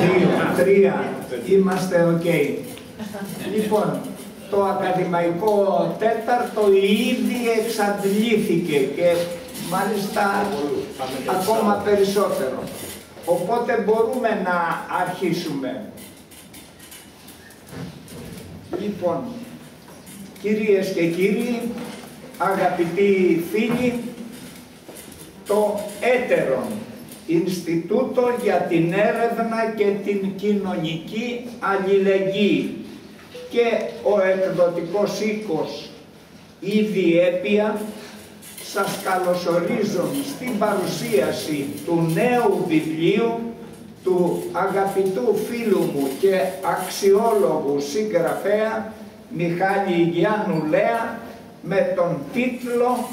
2, 3, είμαστε οκ. Λοιπόν, το ακαδημαϊκό τέταρτο ήδη εξαντλήθηκε και μάλιστα ακόμα περισσότερο. Οπότε μπορούμε να αρχίσουμε. Λοιπόν, κυρίες και κύριοι, αγαπητοί φίλοι, το Έτερον, Ινστιτούτο για την Έρευνα και την Κοινωνική Αλληλεγγύη και ο εκδοτικός οίκος η Διέπεια σας καλωσορίζουν στην παρουσίαση του νέου βιβλίου του αγαπητού φίλου μου και αξιόλογου συγγραφέα Μιχάλη Γιάννου Λέα με τον τίτλο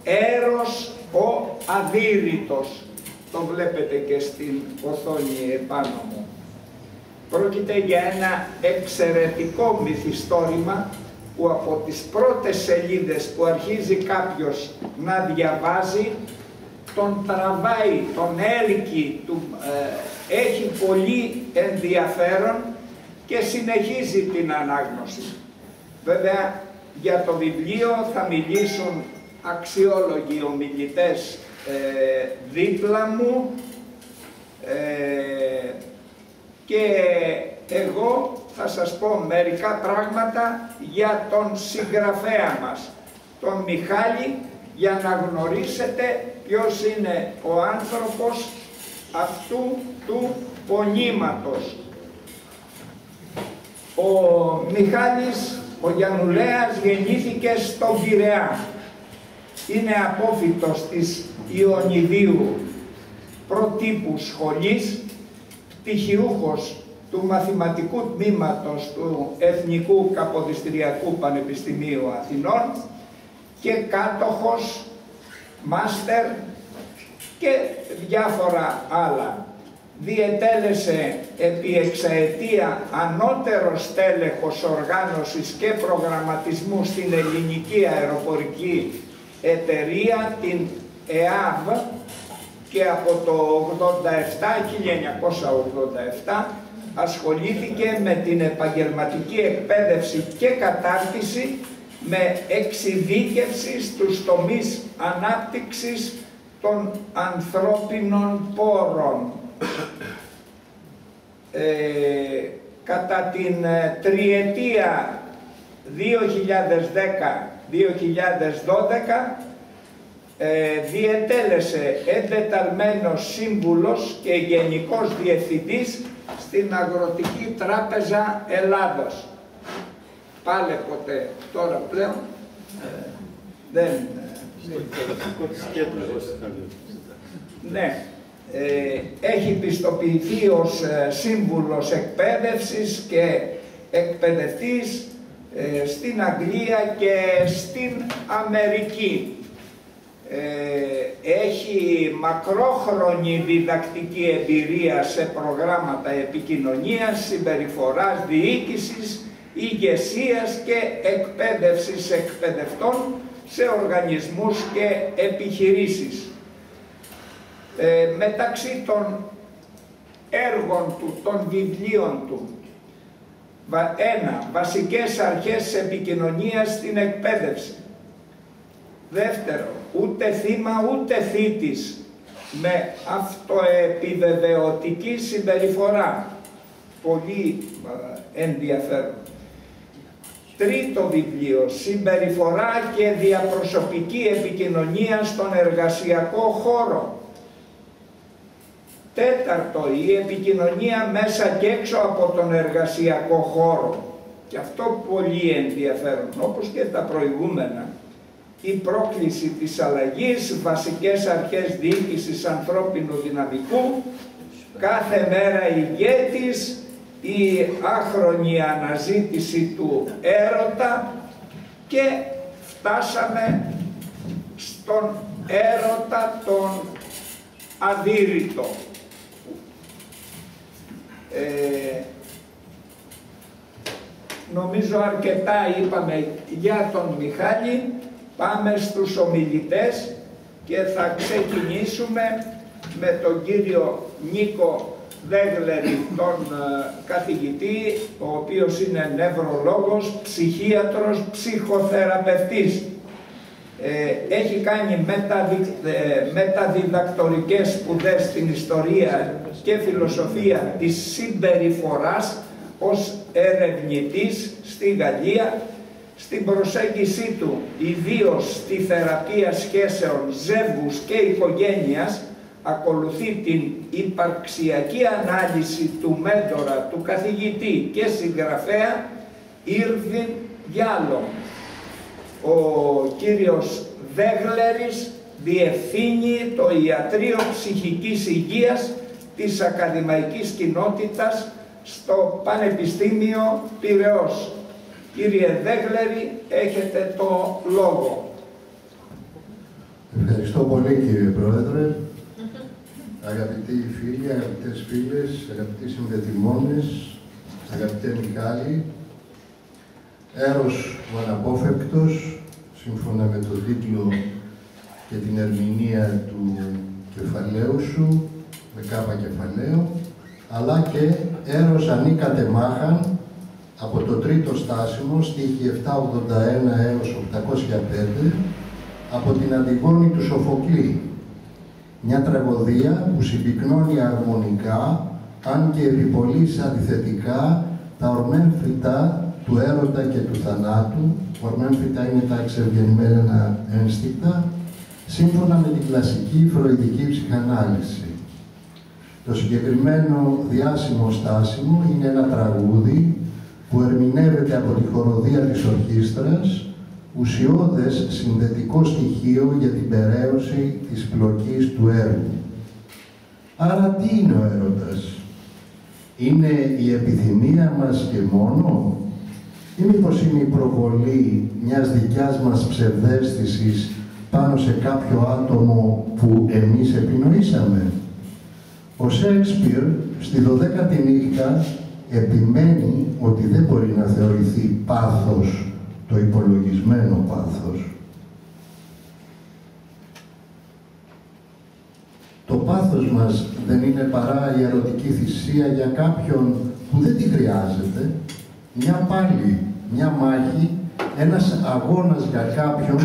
«Έρος ο Αδύρυτος». Το βλέπετε και στην οθόνη επάνω μου. Πρόκειται για ένα εξαιρετικό μυθιστόρημα που από τις πρώτες σελίδες που αρχίζει κάποιος να διαβάζει, τον τραβάει, τον έλκει, έχει πολύ ενδιαφέρον και συνεχίζει την ανάγνωση. Βέβαια, για το βιβλίο θα μιλήσουν αξιόλογοι ομιλητές δίπλα μου και εγώ θα σας πω μερικά πράγματα για τον συγγραφέα μας, τον Μιχάλη, για να γνωρίσετε ποιος είναι ο άνθρωπος αυτού του πονήματος. Ο Μιχάλης, ο Γιαννουλέας, γεννήθηκε στον Πειραιά. Είναι απόφοιτος της Ιωνιδίου προτύπου σχολής, πτυχιούχος του μαθηματικού τμήματος του Εθνικού Καποδιστριακού Πανεπιστημίου Αθηνών και κάτοχος μάστερ και διάφορα άλλα. Διετέλεσε επί εξαετία ανώτερος τέλεχος οργάνωσης και προγραμματισμού στην Ελληνική Αεροπορική Εταιρεία, την ΕΑΒ, και από το 1987 ασχολήθηκε με την επαγγελματική εκπαίδευση και κατάρτιση με εξειδίκευση στους τομείς ανάπτυξης των ανθρώπινων πόρων. Κατά την τριετία 2010-2012 διετέλεσε εντεταλμένος σύμβουλος και γενικός διευθυντής στην Αγροτική Τράπεζα Ελλάδος. Πάλι ποτέ, τώρα πλέον δεν... Ναι, έχει πιστοποιηθεί ως σύμβουλος εκπαίδευσης και εκπαιδευτής στην Αγγλία και στην Αμερική. Έχει μακρόχρονη διδακτική εμπειρία σε προγράμματα επικοινωνίας, συμπεριφοράς, διοίκησης, ηγεσίας και εκπαίδευσης εκπαιδευτών σε οργανισμούς και επιχειρήσεις. Μεταξύ των έργων του, των βιβλίων του, 1. Βασικές αρχές επικοινωνίας στην εκπαίδευση. 2. Ούτε θύμα ούτε θήτης, με αυτοεπιβεβαιωτική συμπεριφορά. Πολύ ενδιαφέρον. 3. βιβλίο, συμπεριφορά και διαπροσωπική επικοινωνία στον εργασιακό χώρο. 4. η επικοινωνία μέσα και έξω από τον εργασιακό χώρο. Και αυτό πολύ ενδιαφέρον, όπως και τα προηγούμενα. Η πρόκληση της αλλαγής, βασικές αρχές διοίκησης ανθρώπινου δυναμικού, κάθε μέρα ηγέτης, η άχρονη αναζήτηση του έρωτα και φτάσαμε στον έρωτα τον αδύρυτο. Νομίζω αρκετά είπαμε για τον Μιχάλη. Πάμε στους ομιλητές και θα ξεκινήσουμε με τον κύριο Νίκο Δέγλερη, τον καθηγητή, ο οποίος είναι νευρολόγος, ψυχίατρος, ψυχοθεραπευτής. Έχει κάνει μεταδιδακτορικές σπουδές στην ιστορία και φιλοσοφία της συμπεριφοράς ως ερευνητής στη Γαλλία. Στην προσέγγιση του, ιδίως στη θεραπεία σχέσεων ζεύγους και οικογένειας, ακολουθεί την υπαρξιακή ανάλυση του μέντορα, του καθηγητή και συγγραφέα Ήρβιν Γιάλο. Ο κύριος Δέγλερης διευθύνει το Ιατρείο Ψυχικής Υγείας της Ακαδημαϊκής Κοινότητας στο Πανεπιστήμιο Πειραιώς. Κύριε Δέγλερη, έχετε το λόγο. Ευχαριστώ πολύ, κύριε Πρόεδρε. Αγαπητοί φίλοι, αγαπητές φίλες, αγαπητοί συνδετημόνες, αγαπητέ Μιχάλη, έρος ο αναπόφευκτος, σύμφωνα με τον τίτλο και την ερμηνεία του κεφαλαίου σου, με κάπα κεφαλαίο, αλλά και έρος ανήκατε μάχαν, από το τρίτο στάσιμο, στίχη 781 έως 805, από την Αντιγόνη του Σοφοκλή. Μια τραγωδία που συμπυκνώνει αρμονικά, αν και επιπολύς αντιθετικά, τα ορμένφυτα του έρωτα και του θανάτου. Ορμένφυτα είναι τα εξευγενημένα ένστικτα, σύμφωνα με την κλασική φροηδική ψυχανάλυση. Το συγκεκριμένο διάσημο στάσιμο είναι ένα τραγούδι που ερμηνεύεται από τη χοροδία της ορχήστρας, ουσιώδες συνδετικό στοιχείο για την περαίωση της πλοκής του έργου. Άρα τι είναι ο έρωτας? Είναι η επιθυμία μας και μόνο? Ή μήπως είναι η προβολή μιας δικιάς μας ψευδαίσθησης πάνω σε κάποιο άτομο που εμείς επινοήσαμε? Ο Σέξπιρ στη 12η νύχτα επιμένει ότι δεν μπορεί να θεωρηθεί πάθος το υπολογισμένο πάθος. Το πάθος μας δεν είναι παρά η ερωτική θυσία για κάποιον που δεν τη χρειάζεται, μια πάλι, μια μάχη, ένας αγώνας για κάποιον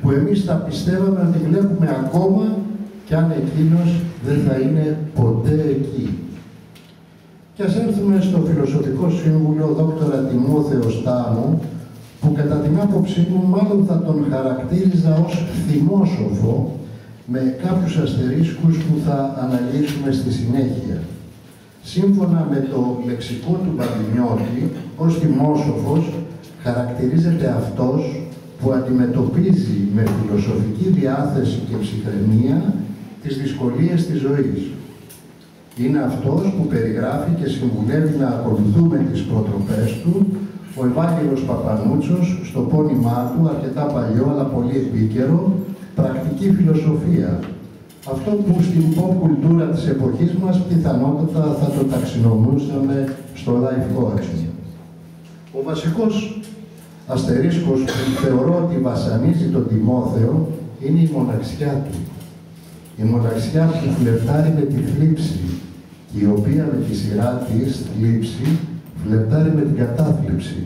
που εμείς θα πιστεύαμε ότι βλέπουμε ακόμα κι αν εκείνος δεν θα είναι ποτέ εκεί. Και ας έρθουμε στο Φιλοσοφικό Σύμβουλο Δόκτωρα Τιμόθεο Στάμου, που κατά την άποψή μου μάλλον θα τον χαρακτήριζα ως θυμόσοφο, με κάποιους αστερίσκους που θα αναλύσουμε στη συνέχεια. Σύμφωνα με το λεξικό του Μπαμπινιώτη, ως θυμόσοφος χαρακτηρίζεται αυτός που αντιμετωπίζει με φιλοσοφική διάθεση και ψυχραιμία τις δυσκολίες της ζωής. Είναι αυτός που περιγράφει και συμβουλεύει να ακολουθούμε τις προτροπές του, ο Ευάγγελος Παπανούτσος, στο πόνημά του, αρκετά παλιό αλλά πολύ επίκαιρο, πρακτική φιλοσοφία. Αυτό που στην pop κουλτούρα της εποχής μας πιθανότατα θα το ταξινομούσαμε στο life coaching. Ο βασικός αστερίσκος που θεωρώ ότι βασανίζει τον Τιμόθεο είναι η μοναξιά του. Η μοναξιά που φλερτάρει με τη θλίψη, η οποία με τη σειρά της θλίψη φλερτάρει με την κατάθλιψη.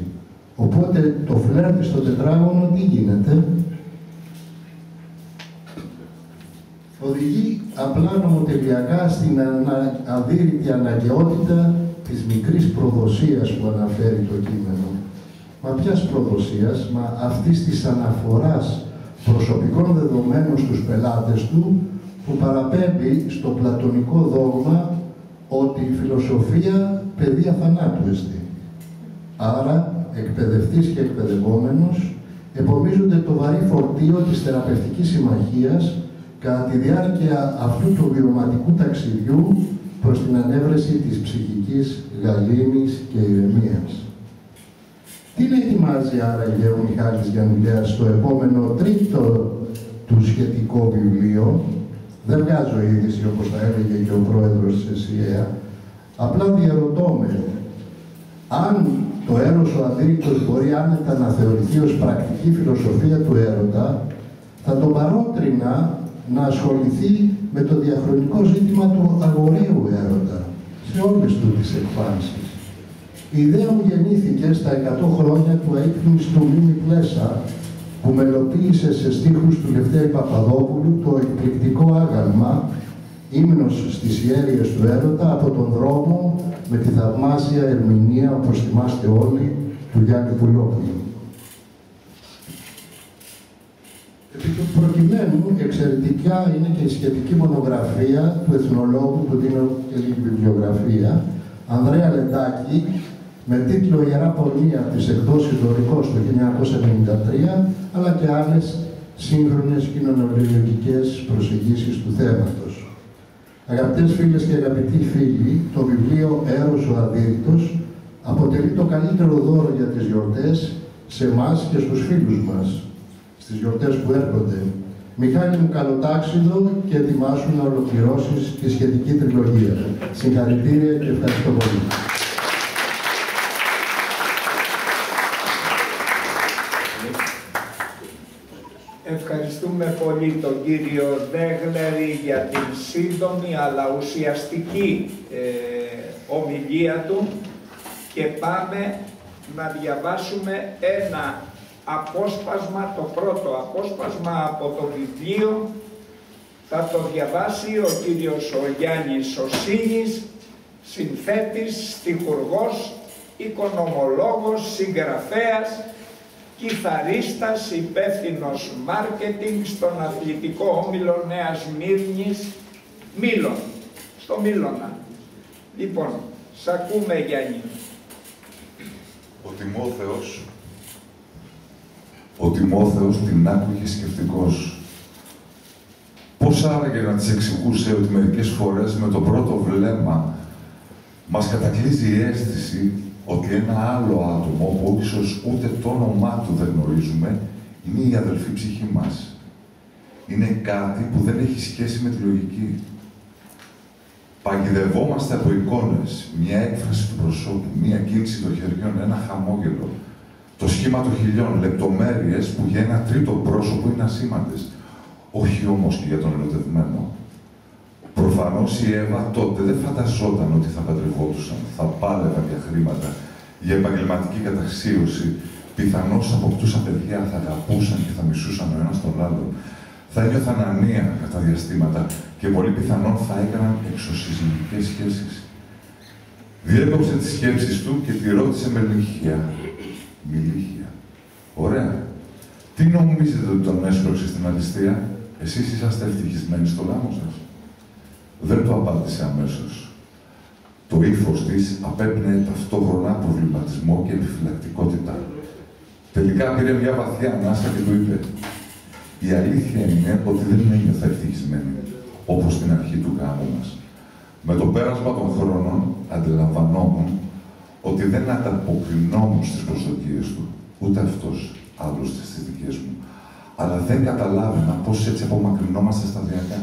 Οπότε το φλερτ στο τετράγωνο τι γίνεται? Οδηγεί απλά νομοτελειακά στην αδύρυτη αναγκαιότητα της μικρής προδοσίας που αναφέρει το κείμενο. Μα ποιας προδοσίας? Μα αυτής της αναφοράς προσωπικών δεδομένων στους πελάτες του, που παραπέμπει στο πλατωνικό δόγμα ότι η φιλοσοφία παιδεία θανάτου εστί. Άρα, εκπαιδευτής και εκπαιδευόμενος επομίζονται το βαρύ φορτίο της θεραπευτικής συμμαχίας κατά τη διάρκεια αυτού του βιωματικού ταξιδιού προς την ανέβρεση της ψυχικής γαλήνης και ηρεμίας. Τι να ετοιμάζει άραγε ο Μιχάλης Γιαννουλέας στο επόμενο τρίτο του σχετικό βιβλίο? Δεν βγάζω είδηση, όπως θα έλεγε και ο πρόεδρος της ΕΣΥΑ, απλά διαρωτώ με, αν το έρος ο αντίρρηκτος μπορεί άνετα να θεωρηθεί ως πρακτική φιλοσοφία του έρωτα, θα τον παρότρινα να ασχοληθεί με το διαχρονικό ζήτημα του αγοραίου έρωτα, σε όλες του τις εκφάνσεις. Η ιδέα μου γεννήθηκε στα 100 χρόνια του αείπνης του Μίμη Πλέσα, που μελοποίησε σε στίχους του Λευτέρη Παπαδόπουλου το εκπληκτικό άγαλμα «Ύμνος στις ιέρειες του έρωτα» από τον δρόμο με τη θαυμάσια ερμηνεία, όπως θυμάστε όλοι, του Γιάννη Πουλόπουλου. Επί του προκειμένου, εξαιρετικά είναι και η σχετική μονογραφία του εθνολόγου, που δίνω και λίγη βιβλιογραφία, Ανδρέα Λεντάκη, με τίτλο «Ιερά Πορνεία» της εκδόσης Δωρικός το 1993, αλλά και άλλες σύγχρονες κοινωνιολογικές προσεγγίσεις του θέματος. Αγαπητές φίλες και αγαπητοί φίλοι, το βιβλίο «Έρος ο Αδύρυτος» αποτελεί το καλύτερο δώρο για τις γιορτές σε εμάς και στους φίλους μας, στις γιορτές που έρχονται. Μιχάλη μου, καλό τάξιδο και ετοιμάσου να ολοκληρώσεις τη σχετική τριλογία. Συγχαρητήρια και ευχαριστώ πολύ. Ευχαριστούμε πολύ τον κύριο Δέγλερη για την σύντομη αλλά ουσιαστική ομιλία του και πάμε να διαβάσουμε ένα απόσπασμα, το πρώτο απόσπασμα από το βιβλίο. Θα το διαβάσει ο κύριος ο Γιάννης ο Σίνης, συνθέτης, στιχουργός, οικονομολόγος, συγγραφέας, κιθαρίστας, υπεύθυνος μάρκετινγκ στον αθλητικό όμιλο Νέας Μύρνης, Μήλων, στο Μήλωνα. Λοιπόν, σ' ακούμε Γιάννη. Ο Τιμόθεος την άκουγε σκεφτικός. Πώς άραγε να της εξηγούσε ότι μερικές φορές με το πρώτο βλέμμα μας κατακλείζει η αίσθηση ότι ένα άλλο άτομο που ίσως ούτε το όνομά του δεν γνωρίζουμε είναι η αδελφή ψυχή μας. Είναι κάτι που δεν έχει σχέση με τη λογική. Παγιδευόμαστε από εικόνες, μια έκφραση του προσώπου, μια κίνηση των χεριών, ένα χαμόγελο, το σχήμα των χιλιών, λεπτομέρειες που για ένα τρίτο πρόσωπο είναι ασήμαντες, όχι όμως και για τον ερωτευμένο. Προφανώς η Εύα τότε δεν φανταζόταν ότι θα παντρευόντουσαν, θα πάλευαν για χρήματα, για επαγγελματική καταξίωση, πιθανώς αποκτούσαν παιδιά, θα αγαπούσαν και θα μισούσαν ο ένας τον άλλον, θα ένιωθαν ανία κατά διαστήματα και πολύ πιθανόν θα έκαναν εξωσυζυγικές σχέσεις. Διέκοψε τις σκέψεις του και τη ρώτησε με λύχια. Μιλήχια. Ωραία. Τι νομίζετε ότι τον έσπρωξε στην αληστεία? Εσείς είσαστε ευτυχισμένοι στο γάμο σας? Δεν το απάντησε αμέσως. Το ύφος της απέπνεε ταυτόχρονα προβληματισμό και επιφυλακτικότητα. Τελικά πήρε μια βαθιά ανάσα και του είπε: η αλήθεια είναι ότι δεν ένιωθα ευτυχισμένη, όπως στην αρχή του γάμου μας. Με το πέρασμα των χρόνων αντιλαμβανόμουν ότι δεν ανταποκρινόμουν στις προσδοκίες του, ούτε αυτός άλλωστε στις δικές μου. Αλλά δεν καταλάβαινα πώς έτσι απομακρυνόμαστε σταδιακά.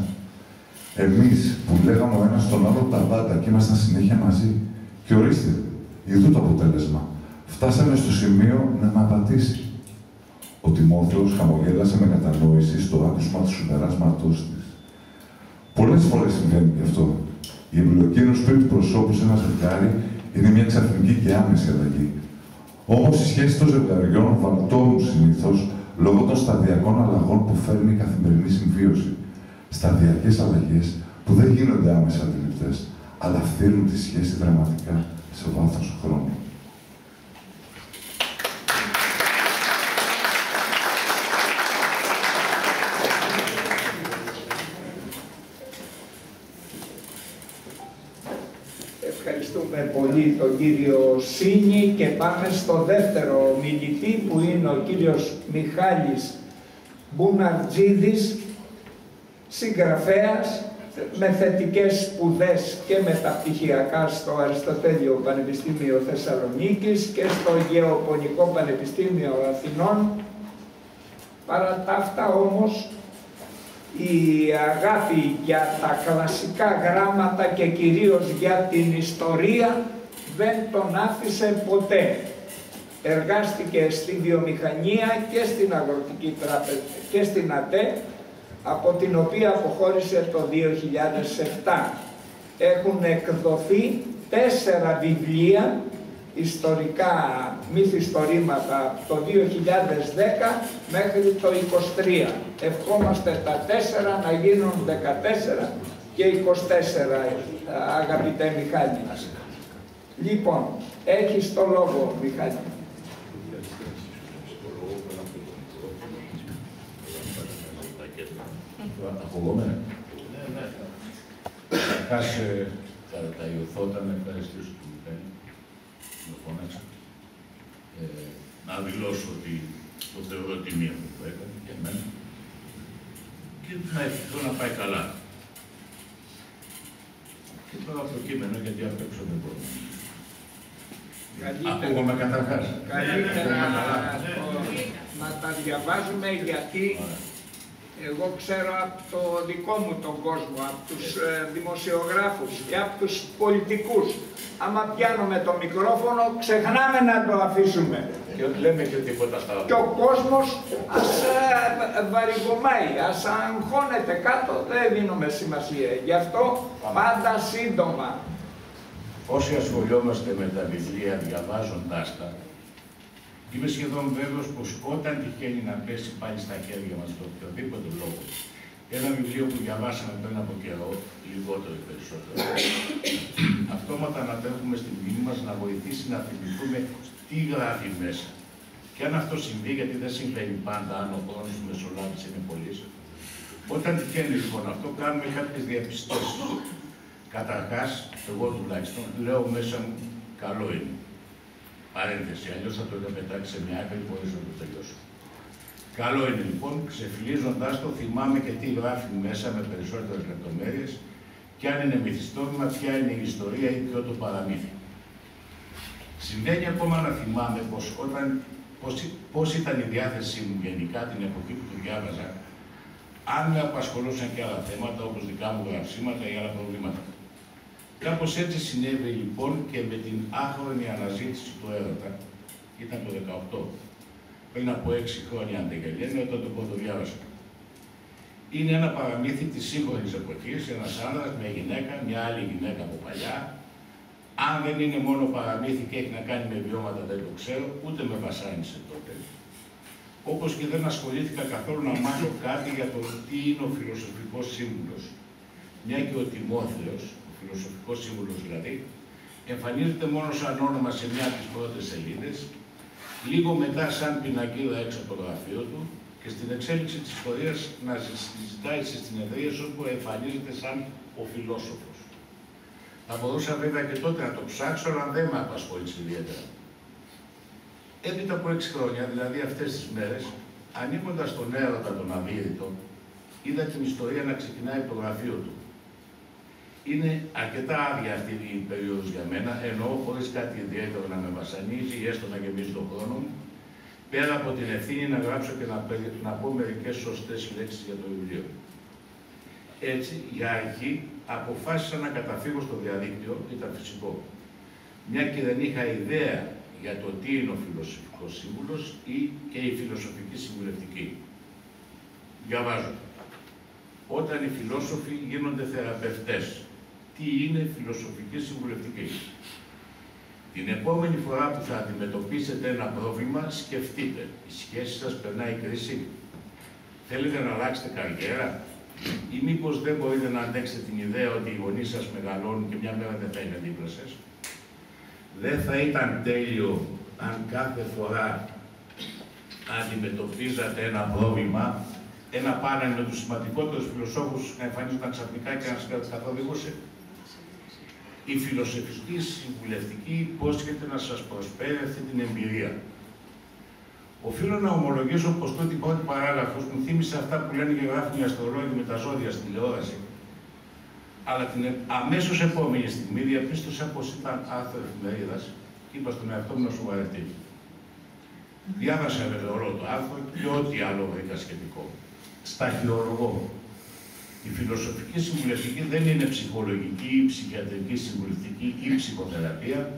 Εμείς που λέγαμε ο ένας τον άλλο τα πάντα και ήμασταν συνέχεια μαζί. Και ορίστε, ειδού το αποτέλεσμα. Φτάσαμε στο σημείο να με απατήσει. Ο Τιμόθεος χαμογέλασε με κατανόηση στο άκουσμα του συμπεράσματός της. Πολλές φορές συμβαίνει και αυτό. Η εμπλοκή ενός τρίτου προσώπου σε ένα ζευγάρι είναι μια ξαφνική και άμεση αλλαγή. Όμως οι σχέσεις των ζευγαριών βαλτώνουν συνήθως λόγω των σταδιακών αλλαγών που φέρνει η καθημερινή συμβίωση. Σταδιακές αλλαγές που δεν γίνονται άμεσα αντιληπτές, αλλά φθήρουν τη σχέση δραματικά σε βάθος χρόνου. Ευχαριστούμε πολύ τον κύριο Σίνη και πάμε στο δεύτερο μιλητή που είναι ο κύριος Μιχάλης Μπουναρτζίδης, συγγραφέας με θετικές σπουδές και μεταπτυχιακά στο Αριστοτέλειο Πανεπιστήμιο Θεσσαλονίκης και στο Γεωπονικό Πανεπιστήμιο Αθηνών. Παρά τα αυτά όμως, η αγάπη για τα κλασικά γράμματα και κυρίως για την ιστορία δεν τον άφησε ποτέ. Εργάστηκε στη βιομηχανία και στην αγροτική τράπεζα και στην ΑΤΕ, από την οποία αποχώρησε το 2007. Έχουν εκδοθεί 4 βιβλία ιστορικά μυθιστορήματα από το 2010 μέχρι το 2023. Ευχόμαστε τα 4 να γίνουν 14 και 24, αγαπητέ Μιχάλη. Λοιπόν, έχεις το λόγο, Μιχάλη. Ακουγόμαι. Ναι. Καταρχάς, τα Ιωθώτα, να ευχαριστήσω τον Μιχάλη. Με φώναξα. Να δηλώσω ότι το θεωρώ τιμή αυτό που έκανε και εμένα. Και να ευχηθώ να πάει καλά. Και τώρα το κείμενο, γιατί απ' έξω δεν μπορώ. Ακούγομαι καταρχάς. Καλύτερα να τα διαβάζουμε, γιατί εγώ ξέρω από το δικό μου τον κόσμο, από τους δημοσιογράφους και από τους πολιτικούς. Άμα πιάνουμε το μικρόφωνο, ξεχνάμε να το αφήσουμε. Και λέμε και τίποτα στα άλλα. Και ο κόσμος ας βαρυγομάει, ας αγχώνεται κάτω, δεν δίνουμε σημασία. Γι' αυτό πάντα σύντομα. Όσοι ασχολιόμαστε με τα βιβλία διαβάζοντάς τα, είμαι σχεδόν βέβαιος πως όταν τυχαίνει να πέσει πάλι στα χέρια μας το οποιοδήποτε λόγο, ένα βιβλίο που διαβάσαμε πριν από καιρό, λιγότερο ή περισσότερο, αυτόματα να τρέχουμε στην μνήμη μας να βοηθήσει να θυμηθούμε τι γράφει μέσα. Και αν αυτό συμβεί, γιατί δεν συμβαίνει πάντα, αν ο χρόνος του μεσολάβηση είναι πολύς, όταν τυχαίνει λοιπόν αυτό, κάνουμε κάποιες διαπιστώσεις. Καταρχάς, εγώ τουλάχιστον λέω μέσα μου, καλό είναι. Παρένθεση, αλλιώς θα το είχα πετάξει σε μια άκρη χωρίς να το τελειώσω. Καλό είναι λοιπόν, ξεφυλίζοντας το, θυμάμαι και τι γράφει μέσα με περισσότερες λεπτομέρειες και αν είναι μυθιστόρημα, ποια είναι η ιστορία ή ποιο το παραμύθι. Συμβαίνει ακόμα να θυμάμαι πώς ήταν η διάθεσή μου γενικά την εποχή που το διάβαζα, αν με απασχολούσαν και άλλα θέματα όπως δικά μου γραψίματα ή άλλα προβλήματα. Κάπως έτσι συνέβη λοιπόν και με την άχρονη αναζήτηση του έρωτα, ήταν το 18, πριν από 6 χρόνια αν δεν γελιέμαι, όταν το διάβασα. Είναι ένα παραμύθι της σύγχρονης εποχής, ένας άνδρας, μια γυναίκα, μια άλλη γυναίκα από παλιά. Αν δεν είναι μόνο παραμύθι και έχει να κάνει με βιώματα, δεν το ξέρω, ούτε με βασάνισε τότε. Όπως και δεν ασχολήθηκα καθόλου να μάθω κάτι για το τι είναι ο φιλοσοφικός σύμβουλος. Μια και ο Τιμόθεος, ο φιλοσοφικός σύμβουλος δηλαδή, εμφανίζεται μόνο σαν όνομα σε μια από τις πρώτες σελίδες, λίγο μετά σαν πινακίδα έξω από το γραφείο του και στην εξέλιξη της ιστορίας να συζητάει στις συνεδρίες όπου εμφανίζεται σαν ο φιλόσοφος. Θα μπορούσα βέβαια και τότε να το ψάξω, αλλά δεν με απασχόλησε ιδιαίτερα. Έπειτα από 6 χρόνια, δηλαδή αυτές τις μέρες, ανοίγοντας τον έρωτα τον αβίρητο, είδα την ιστορία να ξεκινάει από το γραφείο του. Είναι αρκετά άδεια αυτή η περίοδος για μένα, εννοώ χωρίς κάτι ιδιαίτερο να με βασανίζει ή έστω να γεμίζει τον χρόνο μου, πέρα από την ευθύνη να γράψω και να πω μερικές σωστές λέξεις για το βιβλίο. Έτσι, για αρχή, αποφάσισα να καταφύγω στο διαδίκτυο, ήταν φυσικό. Μια και δεν είχα ιδέα για το τι είναι ο φιλοσοφικός σύμβουλος ή και η φιλοσοφική συμβουλευτική. Διαβάζω. Όταν οι φιλόσοφοι γίνονται θεραπευτές, τι είναι φιλοσοφική συμβουλευτική. Την επόμενη φορά που θα αντιμετωπίσετε ένα πρόβλημα, σκεφτείτε, η σχέση σας περνάει κρίση. Θέλετε να αλλάξετε καριέρα ή μήπως δεν μπορείτε να αντέξετε την ιδέα ότι οι γονείς σας μεγαλώνουν και μια μέρα δεν θα είναι δίπλα σας. Δεν θα ήταν τέλειο αν κάθε φορά αντιμετωπίζατε ένα πρόβλημα, ένα πάνελ με τους σημαντικότερους φιλοσόφους να εμφανίζονταν ξαφνικά και να σας καθοδηγούσε. Η φιλοσοφική συμβουλευτική υπόσχεται να σας προσφέρει αυτή την εμπειρία. Οφείλω να ομολογήσω πως τότε η πρώτη παράγραφος μου θύμισε αυτά που λένε και γράφουν οι αστρολόγοι με τα ζώδια στην τηλεόραση. Αλλά την αμέσως επόμενη στιγμή διαπίστωσα πως ήταν άρθρο εφημερίδας και είπα στον εαυτό μου να σοβαρευτεί. Διάβασα βέβαια όλο το άρθρο και ό,τι άλλο βρήκα σχετικό. Σταχυολογώ. Η φιλοσοφική συμβουλευτική δεν είναι ψυχολογική ή ψυχιατρική συμβουλευτική ή ψυχοθεραπεία.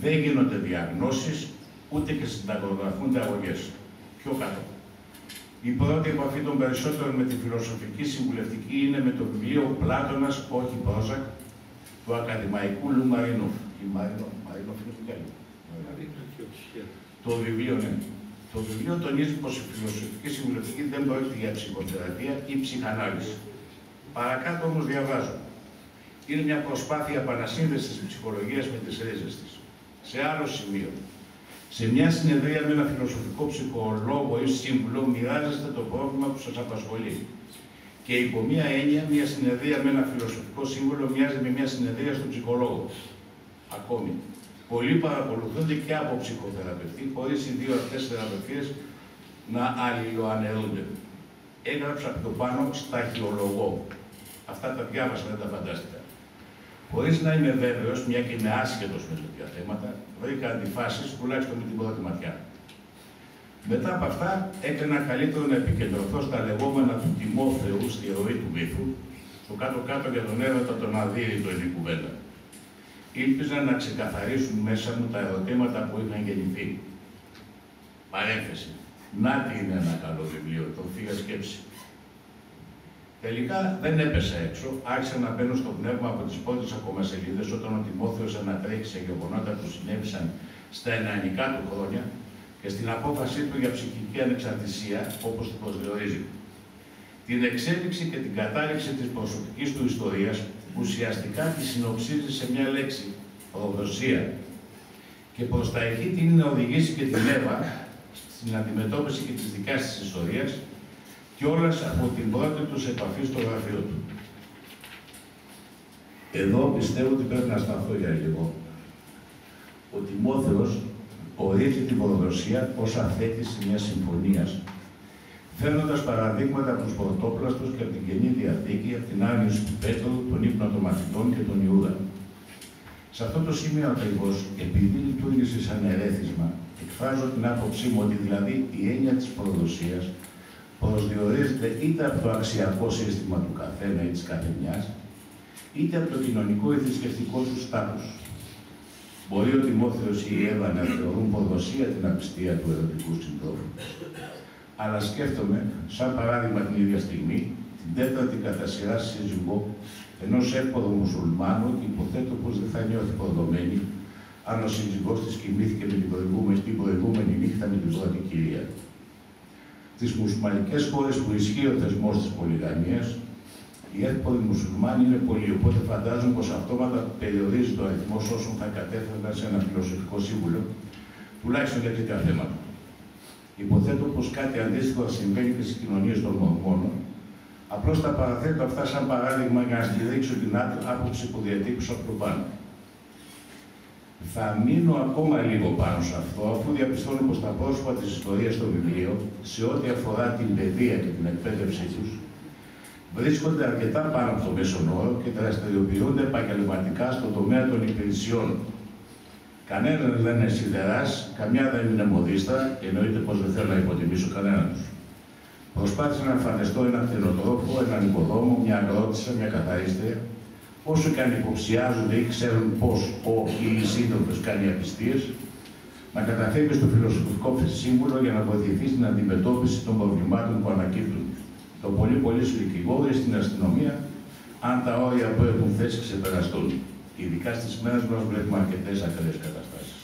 Δεν γίνονται διαγνώσεις, ούτε και συνταγογραφούνται αγωγές. Πιο κάτω. Η πρώτη επαφή των περισσότερων με τη φιλοσοφική συμβουλευτική είναι με το βιβλίο Πλάτωνας, όχι Πρόζακ, του ακαδημαϊκού Λου Μαρίνοφ. Μαρίνοφ είναι Μιχάλη. Το βιβλίο, ναι. Το βιβλίο τονίζει πως η φιλοσοφική συμβουλευτική δεν πρόκειται για ψυχοθεραπεία ή ψυχανάλυση. Παρακάτω όμως διαβάζω. Είναι μια προσπάθεια επανασύνδεσης της ψυχολογίας με τις ρίζες της. Σε άλλο σημείο. Σε μια συνεδρία με ένα φιλοσοφικό ψυχολόγο ή σύμβουλο μοιράζεστε το πρόβλημα που σας απασχολεί. Και υπό μία έννοια, μια συνεδρία με ένα φιλοσοφικό σύμβουλο μοιάζει με μια συνεδρία στον ψυχολόγο. Ακόμη, πολλοί παρακολουθούνται και από ψυχοθεραπευτή, χωρίς οι δύο αυτές θεραπευτίες να αλληλοαναιρούνται. Έγραψα πιο πάνω σταχυολογώ. Αυτά τα διάβασα, δεν τα φαντάστηκα. Χωρίς να είμαι βέβαιος, μια και είμαι άσχετος με τέτοια θέματα, βρήκα αντιφάσεις, τουλάχιστον με την πρώτη ματιά. Μετά από αυτά, έκανα καλύτερο να επικεντρωθώ στα λεγόμενα του Τιμόθεου στη ροή του μύθου, στο κάτω-κάτω για τον έρωτα τον αδύρυτο είναι η κουβέντα. Ήλπιζα να ξεκαθαρίσουν μέσα μου τα ερωτήματα που είχαν γεννηθεί. Παρένθεση. Νάτι είναι ένα καλό βιβλίο, το Θεία Σκέψη. Τελικά δεν έπεσα έξω, άρχισα να μπαίνω στο πνεύμα από τις πρώτες ακόμα σελίδες όταν ο Τιμόθεος ανατρέχει σε γεγονότα που συνέβησαν στα ενανικά του χρόνια και στην απόφασή του για ψυχική ανεξαρτησία, όπως το προσδιορίζει. Την εξέλιξη και την κατάληξη της προσωπικής του ιστορίας ουσιαστικά τη συνοψίζει σε μια λέξη, προδοσία. Και προς τα εκεί τείνει να οδηγήσει και την Εύα στην αντιμετώπιση και της δικής της ιστορίας και όλες από την πρώτη τους επαφή στο γραφείο του. Εδώ πιστεύω ότι πρέπει να σταθώ για λίγο. Ο Τιμόθεος ορίζει την προδοσία ως αθέτηση μιας συμφωνίας, φέρνοντας παραδείγματα από τους πρωτόπλαστους και από την Καινή Διαθήκη, από την άρνηση του Πέτρου, των ύπνων των μαθητών και τον Ιούδα. Σε αυτό το σημείο ακριβώς, επειδή λειτουργήσε σαν ερέθισμα, εκφράζω την άποψή μου ότι δηλαδή η έννοια της προδοσίας προσδιορίζεται είτε από το αξιακό σύστημα του καθένα ή της καθεμιάς, είτε από το κοινωνικό ή θρησκευτικό του στάτους. Μπορεί ο Τιμόθεος ή η Εύα να θεωρούν προδοσία την απιστία του ερωτικού συντρόφου. Αλλά σκέφτομαι, σαν παράδειγμα την ίδια στιγμή, την τέταρτη κατά σειρά σύζυγό ενός εύπορου μουσουλμάνου και υποθέτω πως δεν θα νιώθει προδομένη αν ο σύζυγός της κοιμήθηκε με την προηγούμενη νύχτα με την πρώτη κυρία. Στις μουσουλμανικές χώρες που ισχύει ο θεσμός της πολυγαμίας, οι εύποροι μουσουλμάνοι είναι πολλοί, οπότε φαντάζομαι πως αυτόματα περιορίζει το αριθμό όσων θα κατέφεραν σε ένα φιλοσοφικό σύμβουλο, τουλάχιστον για τέτοια θέματα. Υποθέτω πως κάτι αντίστοιχο θα συμβαίνει και στις κοινωνίες των Μορμόνων. Απλώς τα παραθέτω αυτά σαν παράδειγμα για να στηρίξω την άποψη που διατύπωσα από πάνω. Θα μείνω ακόμα λίγο πάνω σε αυτό, αφού διαπιστώνω πως τα πρόσωπα της ιστορίας στο βιβλίο, σε ό,τι αφορά την παιδεία και την εκπαίδευσή τους, βρίσκονται αρκετά πάνω από το μέσον όρο και δραστηριοποιούνται επαγγελματικά στον τομέα των υπηρεσιών. Κανένας δεν είναι σιδεράς, καμιά δεν είναι μοδίστρα, και εννοείται πως δεν θέλω να υποτιμήσω κανέναν τους. Προσπάθησα να εμφανιστώ έναν κτηνοτρόφο, έναν οικοδόμο, μια αγρότησα, μια καθαρίστρια, όσο και αν υποψιάζονται ή ξέρουν πως ή η σύντροφος κάνει απιστίες, να καταφεύγει στο φιλοσοφικό σύμβουλο για να βοηθηθεί στην αντιμετώπιση των προβλημάτων που ανακύπτουν. Το πολύ στους δικηγόρους στην αστυνομία, αν τα όρια που έχουν θέσει ξεπεραστούν. Ειδικά στις μέρες μας βλέπουμε αρκετές ακραίες καταστάσεις.